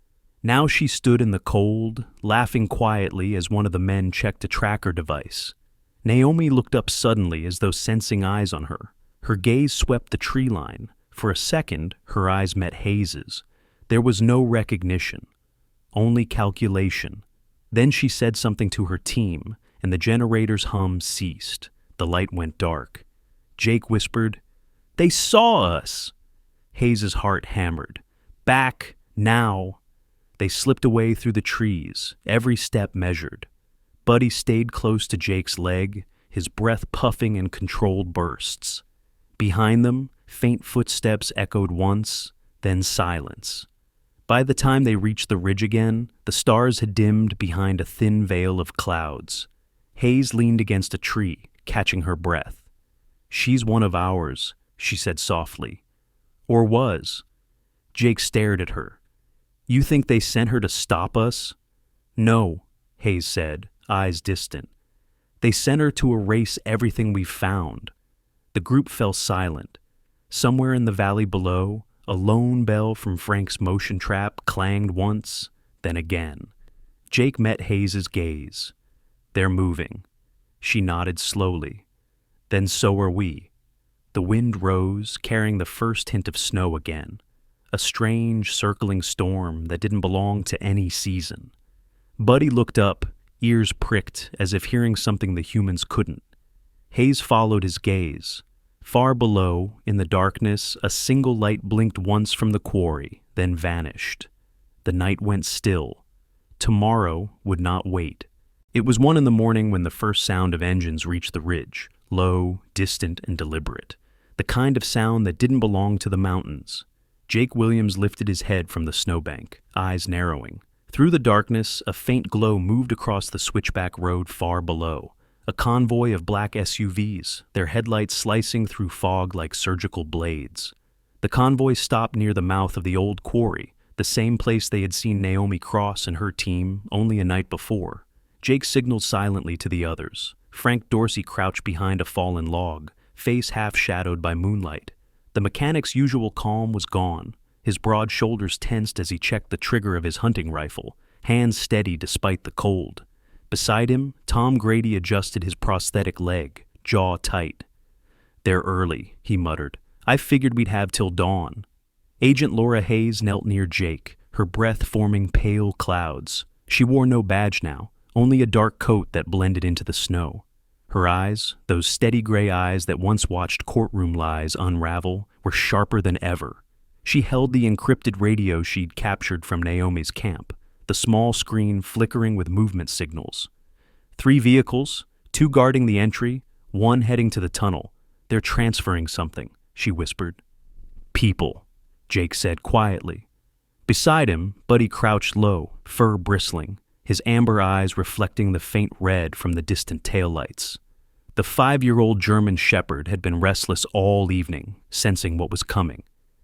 Now she stood in the cold, laughing quietly as one of the men checked a tracker device. Naomi looked up suddenly as though sensing eyes on her. Her gaze swept the tree line. For a second, her eyes met Hayes's. There was no recognition, only calculation. Then she said something to her team, and the generator's hum ceased. The light went dark. Jake whispered, "They saw us!" Hayes's heart hammered. "Back, now!" They slipped away through the trees, every step measured. Buddy stayed close to Jake's leg, his breath puffing in controlled bursts. Behind them, faint footsteps echoed once, then silence. By the time they reached the ridge again, the stars had dimmed behind a thin veil of clouds. Hayes leaned against a tree, catching her breath. "She's one of ours," she said softly. "Or was." Jake stared at her. "You think they sent her to stop us?" "No," Hayes said, eyes distant. "They sent her to erase everything we've found." The group fell silent. Somewhere in the valley below, a lone bell from Frank's motion trap clanged once, then again. Jake met Hayes's gaze. "They're moving." She nodded slowly. "Then so are we." The wind rose, carrying the first hint of snow again. A strange, circling storm that didn't belong to any season. Buddy looked up, ears pricked as if hearing something the humans couldn't. Hayes followed his gaze. Far below, in the darkness, a single light blinked once from the quarry, then vanished. The night went still. Tomorrow would not wait. It was 1 a.m. when the first sound of engines reached the ridge, low, distant, and deliberate. The kind of sound that didn't belong to the mountains. Jake Williams lifted his head from the snowbank, eyes narrowing. Through the darkness, a faint glow moved across the switchback road far below. A convoy of black SUVs, their headlights slicing through fog like surgical blades. The convoy stopped near the mouth of the old quarry, the same place they had seen Naomi Cross and her team only a night before. Jake signaled silently to the others. Frank Dorsey crouched behind a fallen log, face half-shadowed by moonlight. The mechanic's usual calm was gone. His broad shoulders tensed as he checked the trigger of his hunting rifle, hands steady despite the cold. Beside him, Tom Grady adjusted his prosthetic leg, jaw tight. "They're early," he muttered. "I figured we'd have till dawn." Agent Laura Hayes knelt near Jake, her breath forming pale clouds. She wore no badge now, only a dark coat that blended into the snow. Her eyes, those steady gray eyes that once watched courtroom lies unravel, were sharper than ever. She held the encrypted radio she'd captured from Naomi's camp, the small screen flickering with movement signals. 3 vehicles, 2 guarding the entry, 1 heading to the tunnel. "They're transferring something," she whispered. "People," Jake said quietly. Beside him, Buddy crouched low, fur bristling, his amber eyes reflecting the faint red from the distant taillights. The 5-year-old German shepherd had been restless all evening, sensing what was coming.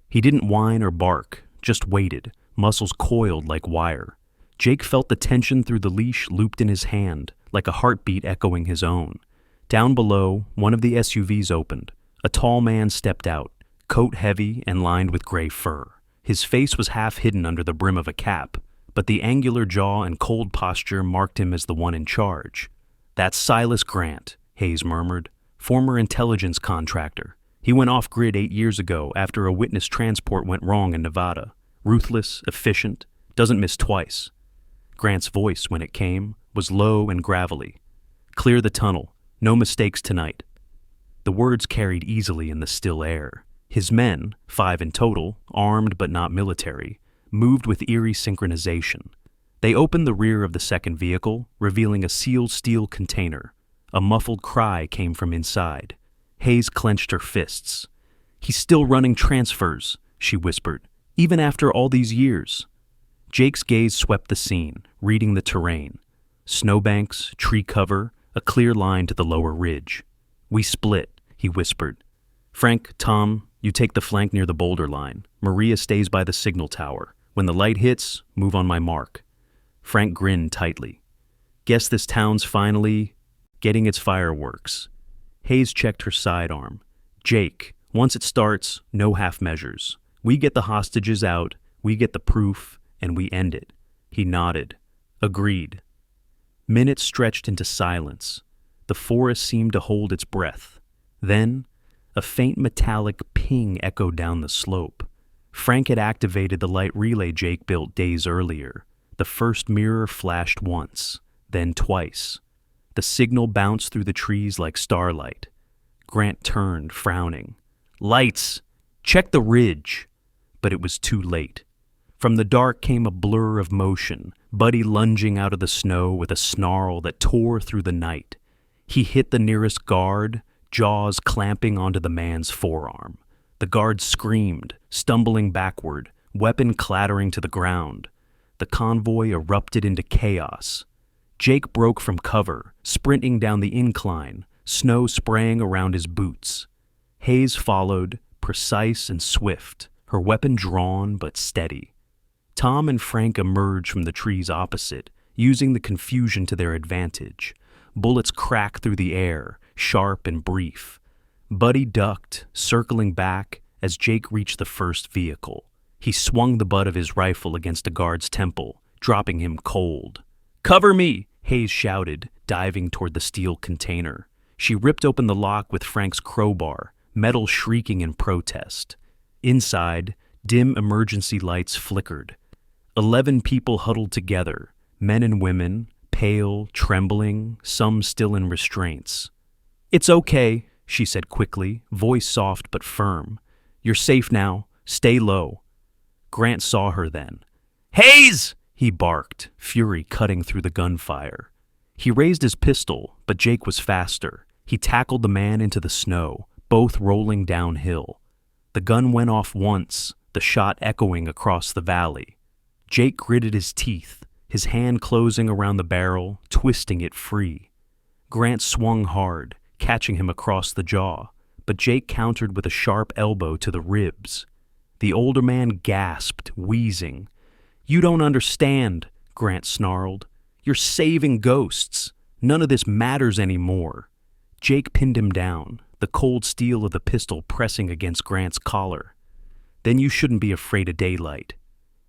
He didn't whine or bark, just waited, muscles coiled like wire. Jake felt the tension through the leash looped in his hand, like a heartbeat echoing his own. Down below, one of the SUVs opened. A tall man stepped out, coat heavy and lined with gray fur. His face was half hidden under the brim of a cap, but the angular jaw and cold posture marked him as the one in charge. "That's Silas Grant," Hayes murmured, "former intelligence contractor. He went off-grid 8 years ago after a witness transport went wrong in Nevada. Ruthless, efficient, doesn't miss twice." Grant's voice, when it came, was low and gravelly. "Clear the tunnel. No mistakes tonight." The words carried easily in the still air. His men, 5 in total, armed but not military, moved with eerie synchronization. They opened the rear of the second vehicle, revealing a sealed steel container. A muffled cry came from inside. Hayes clenched her fists. "He's still running transfers," she whispered, "even after all these years." Jake's gaze swept the scene, reading the terrain. Snowbanks, tree cover, a clear line to the lower ridge. "We split," he whispered. "Frank, Tom, you take the flank near the boulder line. Maria stays by the signal tower. When the light hits, move on my mark." Frank grinned tightly. "Guess this town's finally getting its fireworks." Hayes checked her sidearm. "Jake, once it starts, no half measures. We get the hostages out, we get the proof, and we end it." He nodded. "Agreed." Minutes stretched into silence. The forest seemed to hold its breath. Then, a faint metallic ping echoed down the slope. Frank had activated the light relay Jake built days earlier. The first mirror flashed once, then twice. The signal bounced through the trees like starlight. Grant turned, frowning. "Lights! Check the ridge!" But it was too late. From the dark came a blur of motion, Buddy lunging out of the snow with a snarl that tore through the night. He hit the nearest guard, jaws clamping onto the man's forearm. The guard screamed, stumbling backward, weapon clattering to the ground. The convoy erupted into chaos. Jake broke from cover, sprinting down the incline, snow spraying around his boots. Hayes followed, precise and swift, her weapon drawn but steady. Tom and Frank emerged from the trees opposite, using the confusion to their advantage. Bullets cracked through the air, sharp and brief. Buddy ducked, circling back as Jake reached the first vehicle. He swung the butt of his rifle against a guard's temple, dropping him cold. "Cover me!" Hayes shouted, diving toward the steel container. She ripped open the lock with Frank's crowbar, metal shrieking in protest. Inside, dim emergency lights flickered. 11 people huddled together, men and women, pale, trembling, some still in restraints. "It's okay," she said quickly, voice soft but firm. "You're safe now. Stay low." Grant saw her then. "Hayes!" he barked, fury cutting through the gunfire. He raised his pistol, but Jake was faster. He tackled the man into the snow, both rolling downhill. The gun went off once, the shot echoing across the valley. Jake gritted his teeth, his hand closing around the barrel, twisting it free. Grant swung hard, catching him across the jaw, but Jake countered with a sharp elbow to the ribs. The older man gasped, wheezing. "You don't understand," Grant snarled. "You're saving ghosts. None of this matters anymore." Jake pinned him down, the cold steel of the pistol pressing against Grant's collar. "Then you shouldn't be afraid of daylight."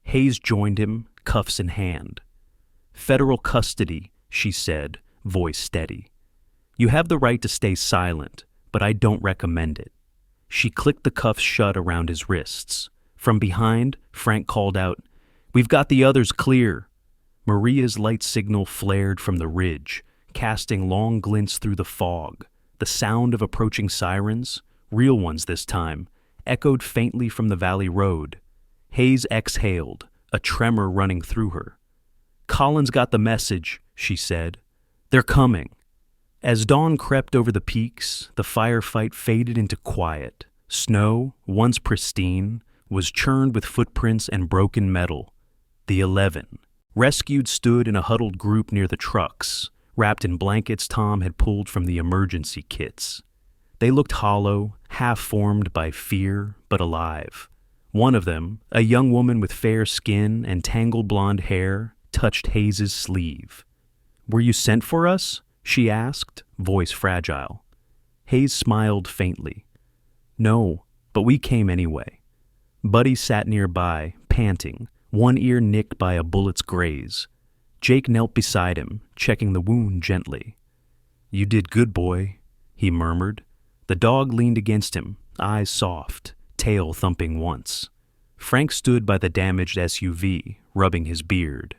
Hayes joined him, cuffs in hand. "Federal custody," she said, voice steady. "You have the right to stay silent, but I don't recommend it." She clicked the cuffs shut around his wrists. From behind, Frank called out, "We've got the others clear." Maria's light signal flared from the ridge, casting long glints through the fog. The sound of approaching sirens, real ones this time, echoed faintly from the valley road. Hayes exhaled, a tremor running through her. "Collins got the message," she said. "They're coming." As dawn crept over the peaks, the firefight faded into quiet. Snow, once pristine, was churned with footprints and broken metal. The 11. Rescued stood in a huddled group near the trucks, wrapped in blankets Tom had pulled from the emergency kits. They looked hollow, half-formed by fear, but alive. One of them, a young woman with fair skin and tangled blonde hair, touched Hayes' sleeve. "Were you sent for us?" she asked, voice fragile. Hayes smiled faintly. "No, but we came anyway." Buddy sat nearby, panting, one ear nicked by a bullet's graze. Jake knelt beside him, checking the wound gently. "You did good, boy," he murmured. The dog leaned against him, eyes soft, tail thumping once. Frank stood by the damaged SUV, rubbing his beard.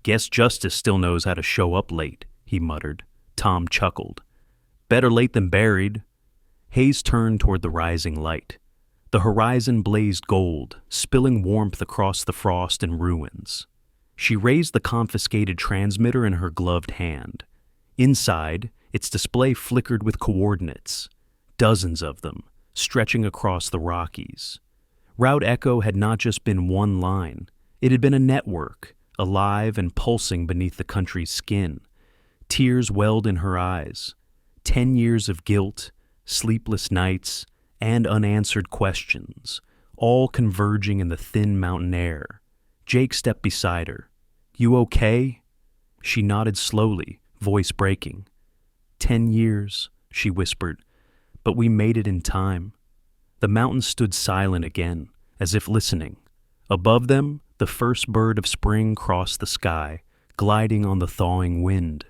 "Guess Justice still knows how to show up late," he muttered. Tom chuckled. "Better late than buried." Hayes turned toward the rising light. The horizon blazed gold, spilling warmth across the frost and ruins. She raised the confiscated transmitter in her gloved hand. Inside, its display flickered with coordinates, dozens of them, stretching across the Rockies. Route Echo had not just been one line. It had been a network, alive and pulsing beneath the country's skin. Tears welled in her eyes. 10 years of guilt, sleepless nights, and unanswered questions, all converging in the thin mountain air. Jake stepped beside her. "You okay?" She nodded slowly, voice breaking. 10 years, she whispered, "but we made it in time." The mountains stood silent again, as if listening. Above them, the first bird of spring crossed the sky, gliding on the thawing wind.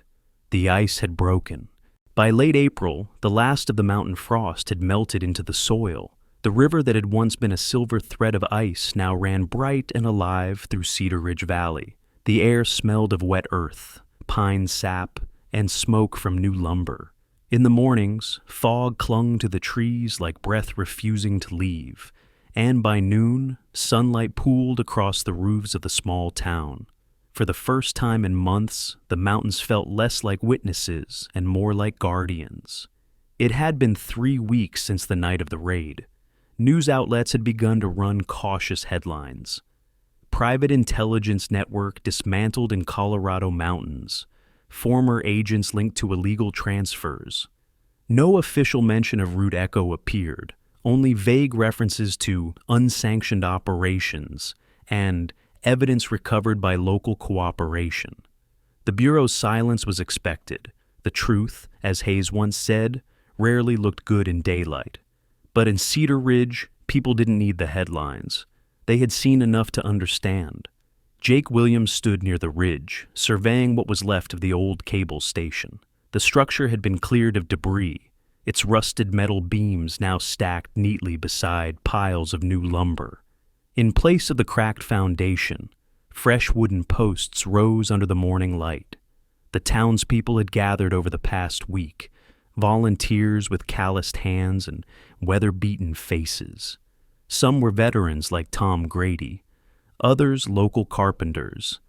The ice had broken. By late April, the last of the mountain frost had melted into the soil. The river that had once been a silver thread of ice now ran bright and alive through Cedar Ridge Valley. The air smelled of wet earth, pine sap, and smoke from new lumber. In the mornings, fog clung to the trees like breath refusing to leave, and by noon, sunlight pooled across the roofs of the small town. For the first time in months, the mountains felt less like witnesses and more like guardians. It had been 3 weeks since the night of the raid. news outlets had begun to run cautious headlines. Private intelligence network dismantled in Colorado mountains. Former agents linked to illegal transfers. No official mention of Root Echo appeared, only vague references to unsanctioned operations and evidence recovered by local cooperation. The Bureau's silence was expected. The truth, as Hayes once said, rarely looked good in daylight. But in Cedar Ridge, people didn't need the headlines. They had seen enough to understand. Jake Williams stood near the ridge, surveying what was left of the old cable station. The structure had been cleared of debris, its rusted metal beams now stacked neatly beside piles of new lumber. In place of the cracked foundation, fresh wooden posts rose under the morning light. The townspeople had gathered over the past week, volunteers with calloused hands and weather-beaten faces. Some were veterans like Tom Grady, others local carpenters,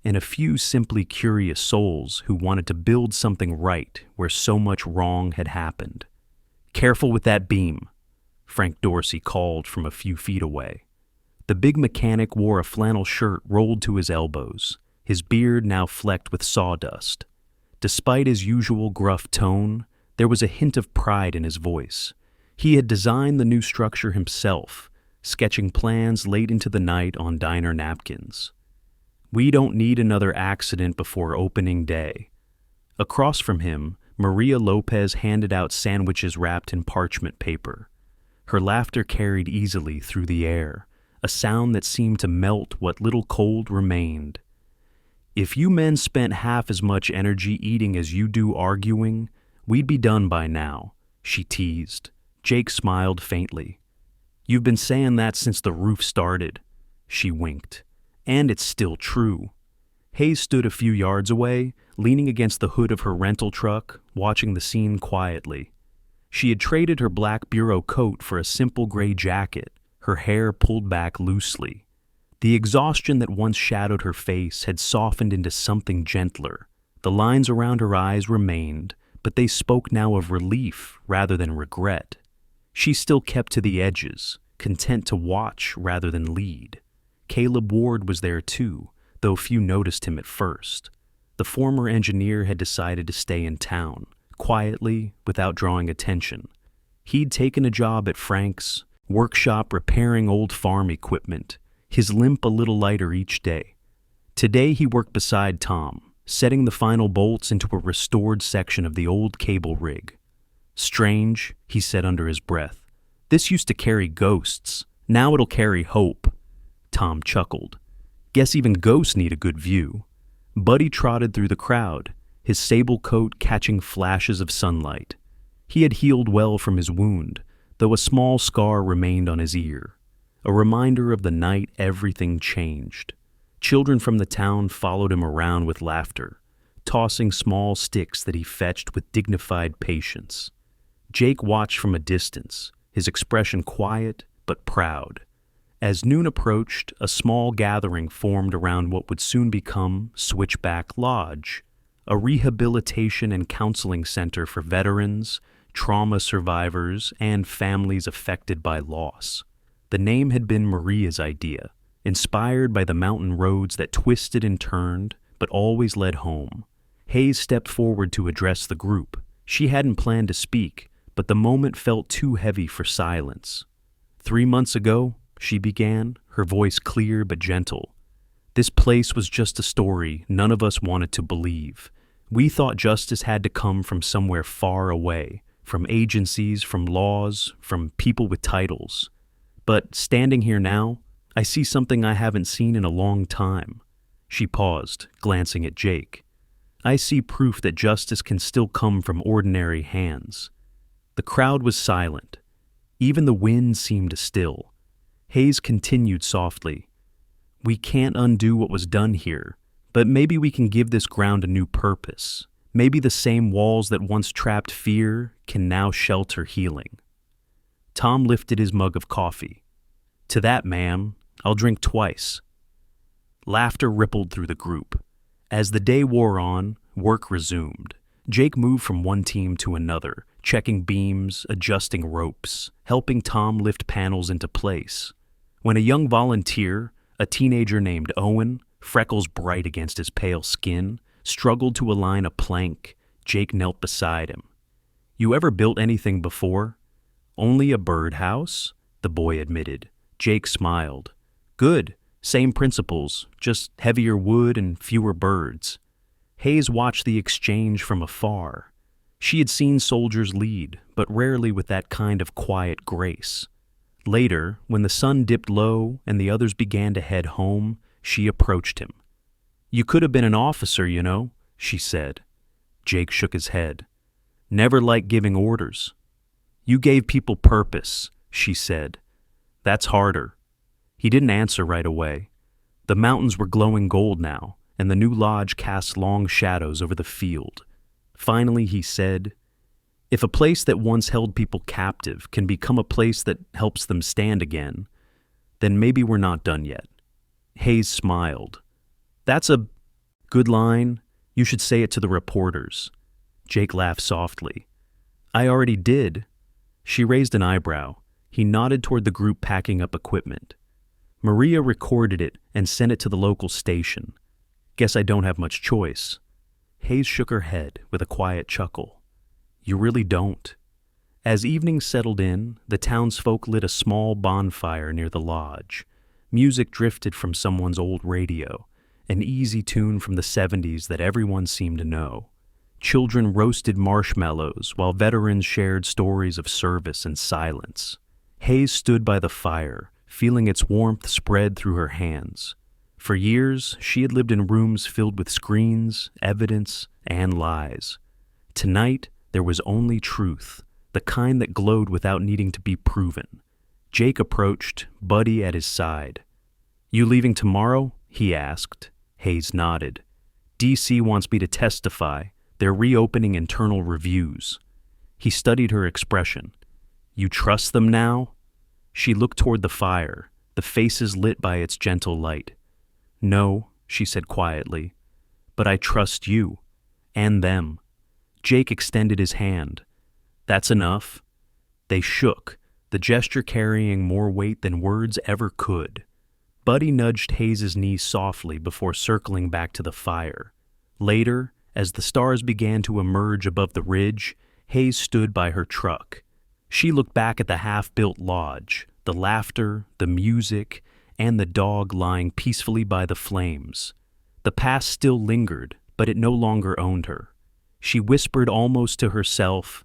and a few simply curious souls who wanted to build something right where so much wrong had happened. "Careful with that beam," Frank Dorsey called from a few feet away. The big mechanic wore a flannel shirt rolled to his elbows, his beard now flecked with sawdust. Despite his usual gruff tone, there was a hint of pride in his voice. He had designed the new structure himself, sketching plans late into the night on diner napkins. "We don't need another accident before opening day." Across from him, Maria Lopez handed out sandwiches wrapped in parchment paper. Her laughter carried easily through the air, a sound that seemed to melt what little cold remained. "If you men spent half as much energy eating as you do arguing, we'd be done by now," she teased. Jake smiled faintly. "You've been saying that since the roof started," she winked. "And it's still true." Hayes stood a few yards away, leaning against the hood of her rental truck, watching the scene quietly. She had traded her black bureau coat for a simple gray jacket, her hair pulled back loosely. The exhaustion that once shadowed her face had softened into something gentler. The lines around her eyes remained, but they spoke now of relief rather than regret. She still kept to the edges, content to watch rather than lead. Caleb Ward was there too, though few noticed him at first. The former engineer had decided to stay in town, quietly, without drawing attention. He'd taken a job at Frank's workshop repairing old farm equipment, his limp a little lighter each day. Today he worked beside Tom, setting the final bolts into a restored section of the old cable rig. "Strange," he said under his breath. "This used to carry ghosts. Now it'll carry hope." Tom chuckled. "Guess even ghosts need a good view." Buddy trotted through the crowd, his sable coat catching flashes of sunlight. He had healed well from his wound, though a small scar remained on his ear, a reminder of the night everything changed. Children from the town followed him around with laughter, tossing small sticks that he fetched with dignified patience. Jake watched from a distance, his expression quiet but proud. As noon approached, a small gathering formed around what would soon become Switchback Lodge, a rehabilitation and counseling center for veterans, trauma survivors, and families affected by loss. The name had been Maria's idea, inspired by the mountain roads that twisted and turned, but always led home. Hayes stepped forward to address the group. She hadn't planned to speak, but the moment felt too heavy for silence. 3 months ago, she began, her voice clear but gentle. This place was just a story none of us wanted to believe. We thought justice had to come from somewhere far away, from agencies, from laws, from people with titles. But standing here now, I see something I haven't seen in a long time. She paused, glancing at Jake. I see proof that justice can still come from ordinary hands. The crowd was silent. Even the wind seemed still. Hayes continued softly. We can't undo what was done here, but maybe we can give this ground a new purpose. Maybe the same walls that once trapped fear can now shelter healing. Tom lifted his mug of coffee. To that, ma'am, I'll drink twice. Laughter rippled through the group. As the day wore on, work resumed. Jake moved from one team to another, checking beams, adjusting ropes, helping Tom lift panels into place. When a young volunteer, a teenager named Owen, freckles bright against his pale skin, struggled to align a plank, Jake knelt beside him. "You ever built anything before?" "Only a birdhouse," the boy admitted. Jake smiled. "Good. Same principles, just heavier wood and fewer birds." Hayes watched the exchange from afar. She had seen soldiers lead, but rarely with that kind of quiet grace. Later, when the sun dipped low and the others began to head home, she approached him. "You could have been an officer, you know," she said. Jake shook his head. "Never liked giving orders." "You gave people purpose," she said. "That's harder." He didn't answer right away. The mountains were glowing gold now, and the new lodge cast long shadows over the field. Finally, he said, "If a place that once held people captive can become a place that helps them stand again, then maybe we're not done yet." Hayes smiled. "That's a good line. You should say it to the reporters." Jake laughed softly. "I already did." She raised an eyebrow. He nodded toward the group packing up equipment. "Maria recorded it and sent it to the local station. Guess I don't have much choice." Hayes shook her head with a quiet chuckle. "You really don't." As evening settled in, the townsfolk lit a small bonfire near the lodge. Music drifted from someone's old radio, an easy tune from the 70s that everyone seemed to know. Children roasted marshmallows while veterans shared stories of service and silence. Hayes stood by the fire, feeling its warmth spread through her hands. For years, she had lived in rooms filled with screens, evidence, and lies. Tonight, there was only truth, the kind that glowed without needing to be proven. Jake approached, Buddy at his side. "You leaving tomorrow?" he asked. Hayes nodded. "DC wants me to testify. They're reopening internal reviews." He studied her expression. "You trust them now?" She looked toward the fire, the faces lit by its gentle light. "No," she said quietly, "but I trust you. And them." Jake extended his hand. "That's enough." They shook, the gesture carrying more weight than words ever could. Buddy nudged Hayes's knee softly before circling back to the fire. Later, as the stars began to emerge above the ridge, Hayes stood by her truck. She looked back at the half-built lodge, the laughter, the music, and the dog lying peacefully by the flames. The past still lingered, but it no longer owned her. She whispered almost to herself,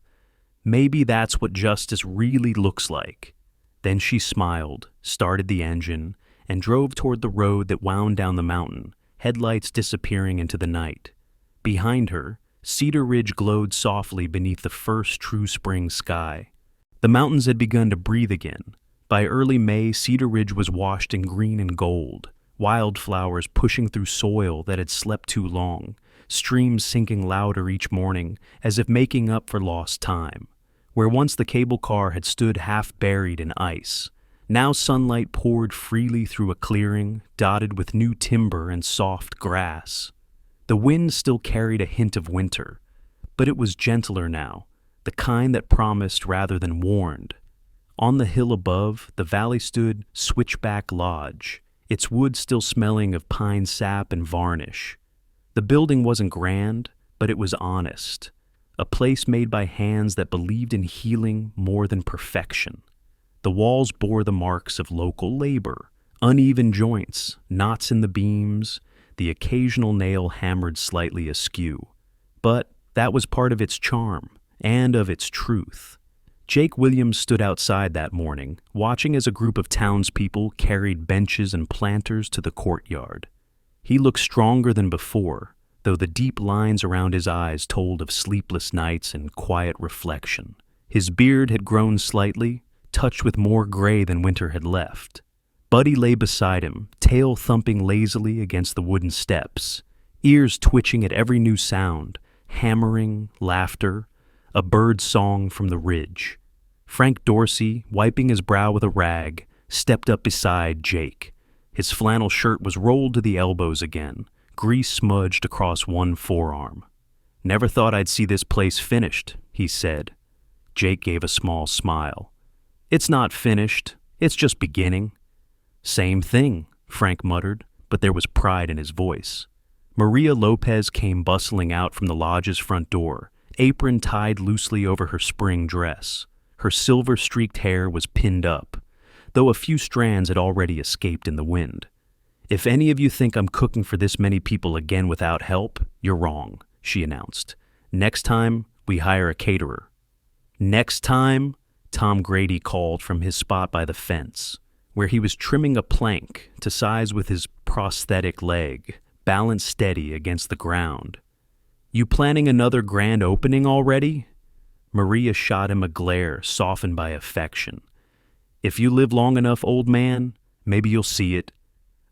"Maybe that's what justice really looks like." Then she smiled, started the engine, and drove toward the road that wound down the mountain, headlights disappearing into the night. Behind her, Cedar Ridge glowed softly beneath the first true spring sky. The mountains had begun to breathe again. By early May, Cedar Ridge was washed in green and gold, wildflowers pushing through soil that had slept too long, streams sinking louder each morning as if making up for lost time. Where once the cable car had stood half buried in ice, now sunlight poured freely through a clearing dotted with new timber and soft grass. The wind still carried a hint of winter, but it was gentler now, the kind that promised rather than warned. On the hill above, the valley stood Switchback Lodge, its wood still smelling of pine sap and varnish. The building wasn't grand, but it was honest, a place made by hands that believed in healing more than perfection. The walls bore the marks of local labor, uneven joints, knots in the beams, the occasional nail hammered slightly askew. But that was part of its charm, and of its truth. Jake Williams stood outside that morning, watching as a group of townspeople carried benches and planters to the courtyard. He looked stronger than before, though the deep lines around his eyes told of sleepless nights and quiet reflection. His beard had grown slightly, touched with more gray than winter had left. Buddy lay beside him, tail thumping lazily against the wooden steps, ears twitching at every new sound, hammering, laughter, a bird song from the ridge. Frank Dorsey, wiping his brow with a rag, stepped up beside Jake. His flannel shirt was rolled to the elbows again, grease smudged across one forearm. Never thought I'd see this place finished, he said. Jake gave a small smile. It's not finished, it's just beginning. Same thing, Frank muttered, but there was pride in his voice. Maria Lopez came bustling out from the lodge's front door, apron tied loosely over her spring dress. Her silver-streaked hair was pinned up, though a few strands had already escaped in the wind. If any of you think I'm cooking for this many people again without help, you're wrong, she announced. Next time, we hire a caterer. Next time, Tom Grady called from his spot by the fence, where he was trimming a plank to size with his prosthetic leg, balanced steady against the ground. You planning another grand opening already? Maria shot him a glare softened by affection. If you live long enough, old man, maybe you'll see it.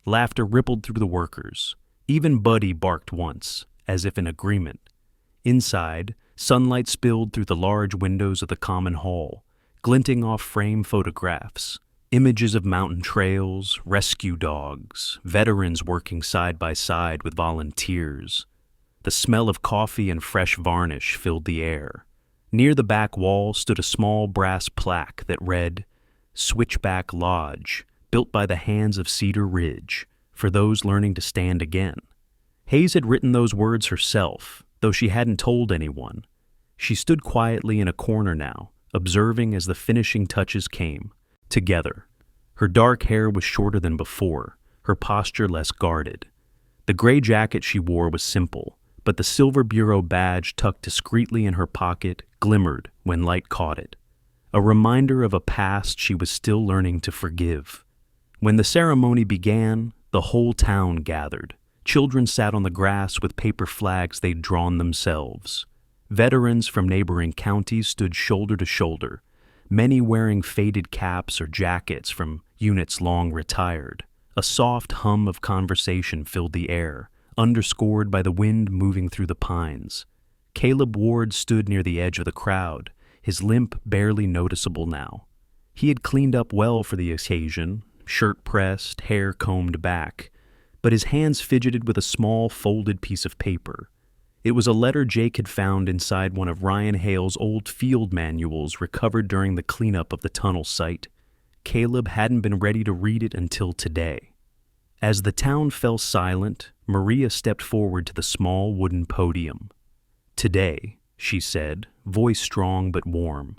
Laughter rippled through the workers. Even Buddy barked once, as if in agreement. Inside, sunlight spilled through the large windows of the common hall, glinting off frame photographs. Images of mountain trails, rescue dogs, veterans working side by side with volunteers. The smell of coffee and fresh varnish filled the air. Near the back wall stood a small brass plaque that read, Switchback Lodge, built by the hands of Cedar Ridge, for those learning to stand again. Hayes had written those words herself, though she hadn't told anyone. She stood quietly in a corner now, observing as the finishing touches came. Together. Her dark hair was shorter than before, her posture less guarded. The gray jacket she wore was simple, but the silver bureau badge tucked discreetly in her pocket glimmered when light caught it, a reminder of a past she was still learning to forgive. When the ceremony began, the whole town gathered. Children sat on the grass with paper flags they'd drawn themselves. Veterans from neighboring counties stood shoulder to shoulder, many wearing faded caps or jackets from units long retired. A soft hum of conversation filled the air, underscored by the wind moving through the pines. Caleb Ward stood near the edge of the crowd, his limp barely noticeable now. He had cleaned up well for the occasion, shirt pressed, hair combed back, but his hands fidgeted with a small folded piece of paper. It was a letter Jake had found inside one of Ryan Hale's old field manuals recovered during the cleanup of the tunnel site. Caleb hadn't been ready to read it until today. As the town fell silent, Maria stepped forward to the small wooden podium. Today, she said, voice strong but warm,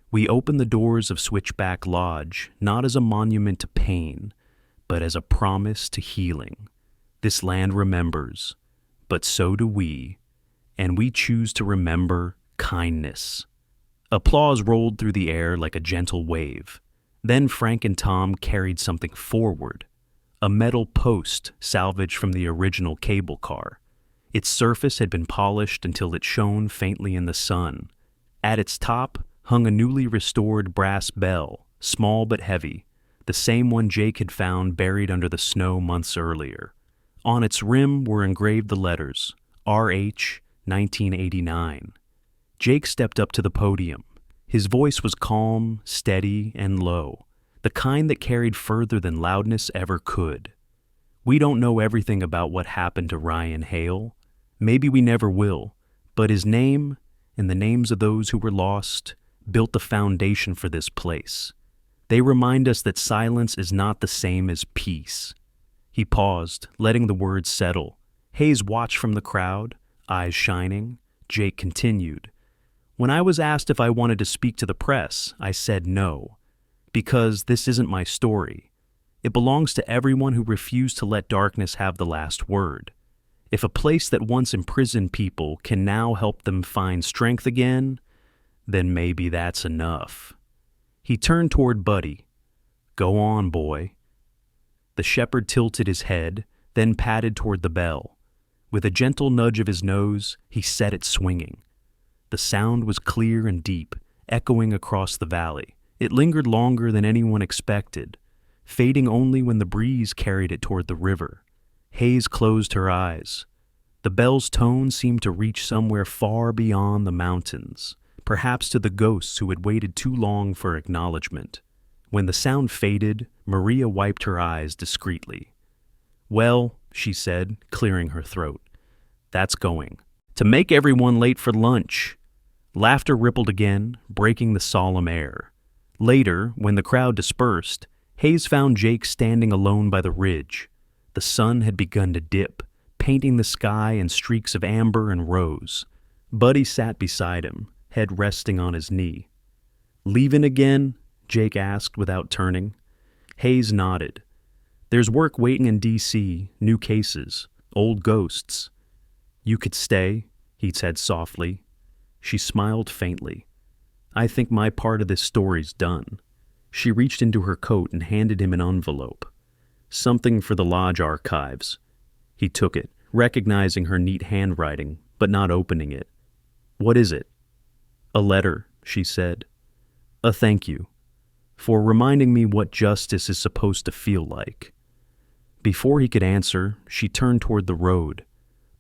we open the doors of Switchback Lodge not as a monument to pain, but as a promise to healing. This land remembers, but so do we. And we choose to remember kindness. Applause rolled through the air like a gentle wave. Then Frank and Tom carried something forward, a metal post salvaged from the original cable car. Its surface had been polished until it shone faintly in the sun. At its top hung a newly restored brass bell, small but heavy, the same one Jake had found buried under the snow months earlier. On its rim were engraved the letters, R.H. 1989. Jake stepped up to the podium. His voice was calm, steady, and low, the kind that carried further than loudness ever could. We don't know everything about what happened to Ryan Hale. Maybe we never will, but his name, and the names of those who were lost, built the foundation for this place. They remind us that silence is not the same as peace. He paused, letting the words settle. Hayes watched from the crowd, eyes shining. Jake continued. When I was asked if I wanted to speak to the press, I said no, because this isn't my story. It belongs to everyone who refused to let darkness have the last word. If a place that once imprisoned people can now help them find strength again, then maybe that's enough. He turned toward Buddy. Go on, boy. The shepherd tilted his head, then padded toward the bell. With a gentle nudge of his nose, he set it swinging. The sound was clear and deep, echoing across the valley. It lingered longer than anyone expected, fading only when the breeze carried it toward the river. Hayes closed her eyes. The bell's tone seemed to reach somewhere far beyond the mountains, perhaps to the ghosts who had waited too long for acknowledgement. When the sound faded, Maria wiped her eyes discreetly. Well, she said, clearing her throat, that's going. To make everyone late for lunch. Laughter rippled again, breaking the solemn air. Later, when the crowd dispersed, Hayes found Jake standing alone by the ridge. The sun had begun to dip, painting the sky in streaks of amber and rose. Buddy sat beside him, head resting on his knee. "Leaving again?" Jake asked without turning. Hayes nodded. "There's work waiting in D.C., new cases, old ghosts." "You could stay," he said softly. She smiled faintly. "I think my part of this story's done." She reached into her coat and handed him an envelope. "Something for the lodge archives." He took it, recognizing her neat handwriting, but not opening it. "What is it?" "A letter," she said. "A thank you. For reminding me what justice is supposed to feel like." Before he could answer, she turned toward the road.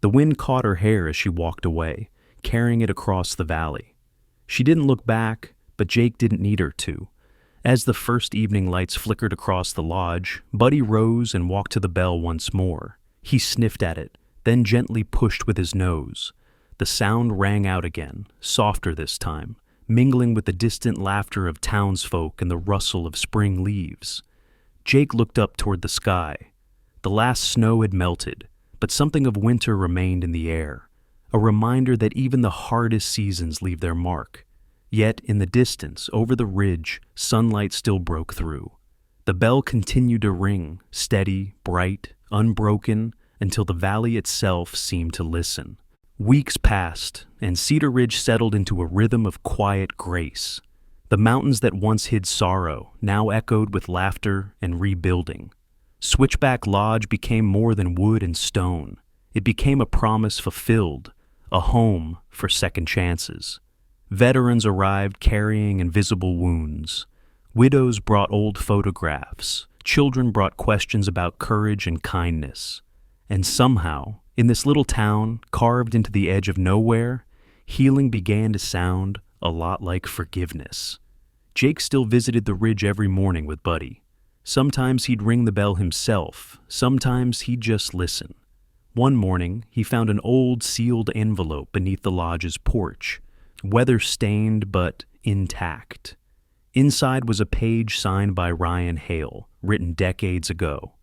The wind caught her hair as she walked away, carrying it across the valley. She didn't look back, but Jake didn't need her to. As the first evening lights flickered across the lodge, Buddy rose and walked to the bell once more. He sniffed at it, then gently pushed with his nose. The sound rang out again, softer this time, mingling with the distant laughter of townsfolk and the rustle of spring leaves. Jake looked up toward the sky. The last snow had melted, but something of winter remained in the air, a reminder that even the hardest seasons leave their mark. Yet, in the distance, over the ridge, sunlight still broke through. The bell continued to ring, steady, bright, unbroken, until the valley itself seemed to listen. Weeks passed, and Cedar Ridge settled into a rhythm of quiet grace. The mountains that once hid sorrow now echoed with laughter and rebuilding. Switchback Lodge became more than wood and stone. It became a promise fulfilled, a home for second chances. Veterans arrived carrying invisible wounds. Widows brought old photographs. Children brought questions about courage and kindness. And somehow, in this little town, carved into the edge of nowhere, healing began to sound a lot like forgiveness. Jake still visited the ridge every morning with Buddy. Sometimes he'd ring the bell himself, sometimes he'd just listen. One morning, he found an old sealed envelope beneath the lodge's porch, weather-stained but intact. Inside was a page signed by Ryan Hale, written decades ago.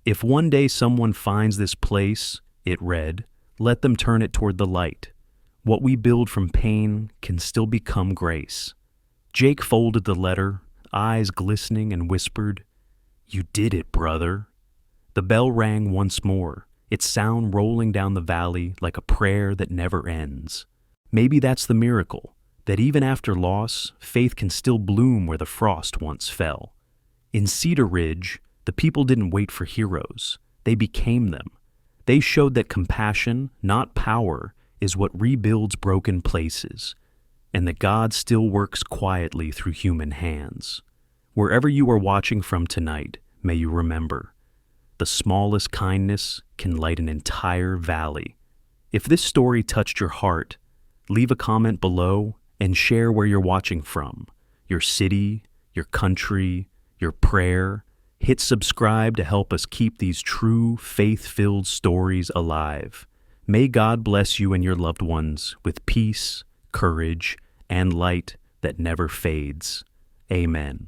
"If one day someone finds this place," it read, "let them turn it toward the light. What we build from pain can still become grace." Jake folded the letter, eyes glistening, and whispered, "You did it, brother." The bell rang once more, its sound rolling down the valley like a prayer that never ends. Maybe that's the miracle, that even after loss, faith can still bloom where the frost once fell. In Cedar Ridge, the people didn't wait for heroes. They became them. They showed that compassion, not power, is what rebuilds broken places, and that God still works quietly through human hands. Wherever you are watching from tonight, may you remember, the smallest kindness can light an entire valley. If this story touched your heart, leave a comment below and share where you're watching from, your city, your country, your prayer. Hit subscribe to help us keep these true, faith-filled stories alive. May God bless you and your loved ones with peace, courage, and light that never fades. Amen.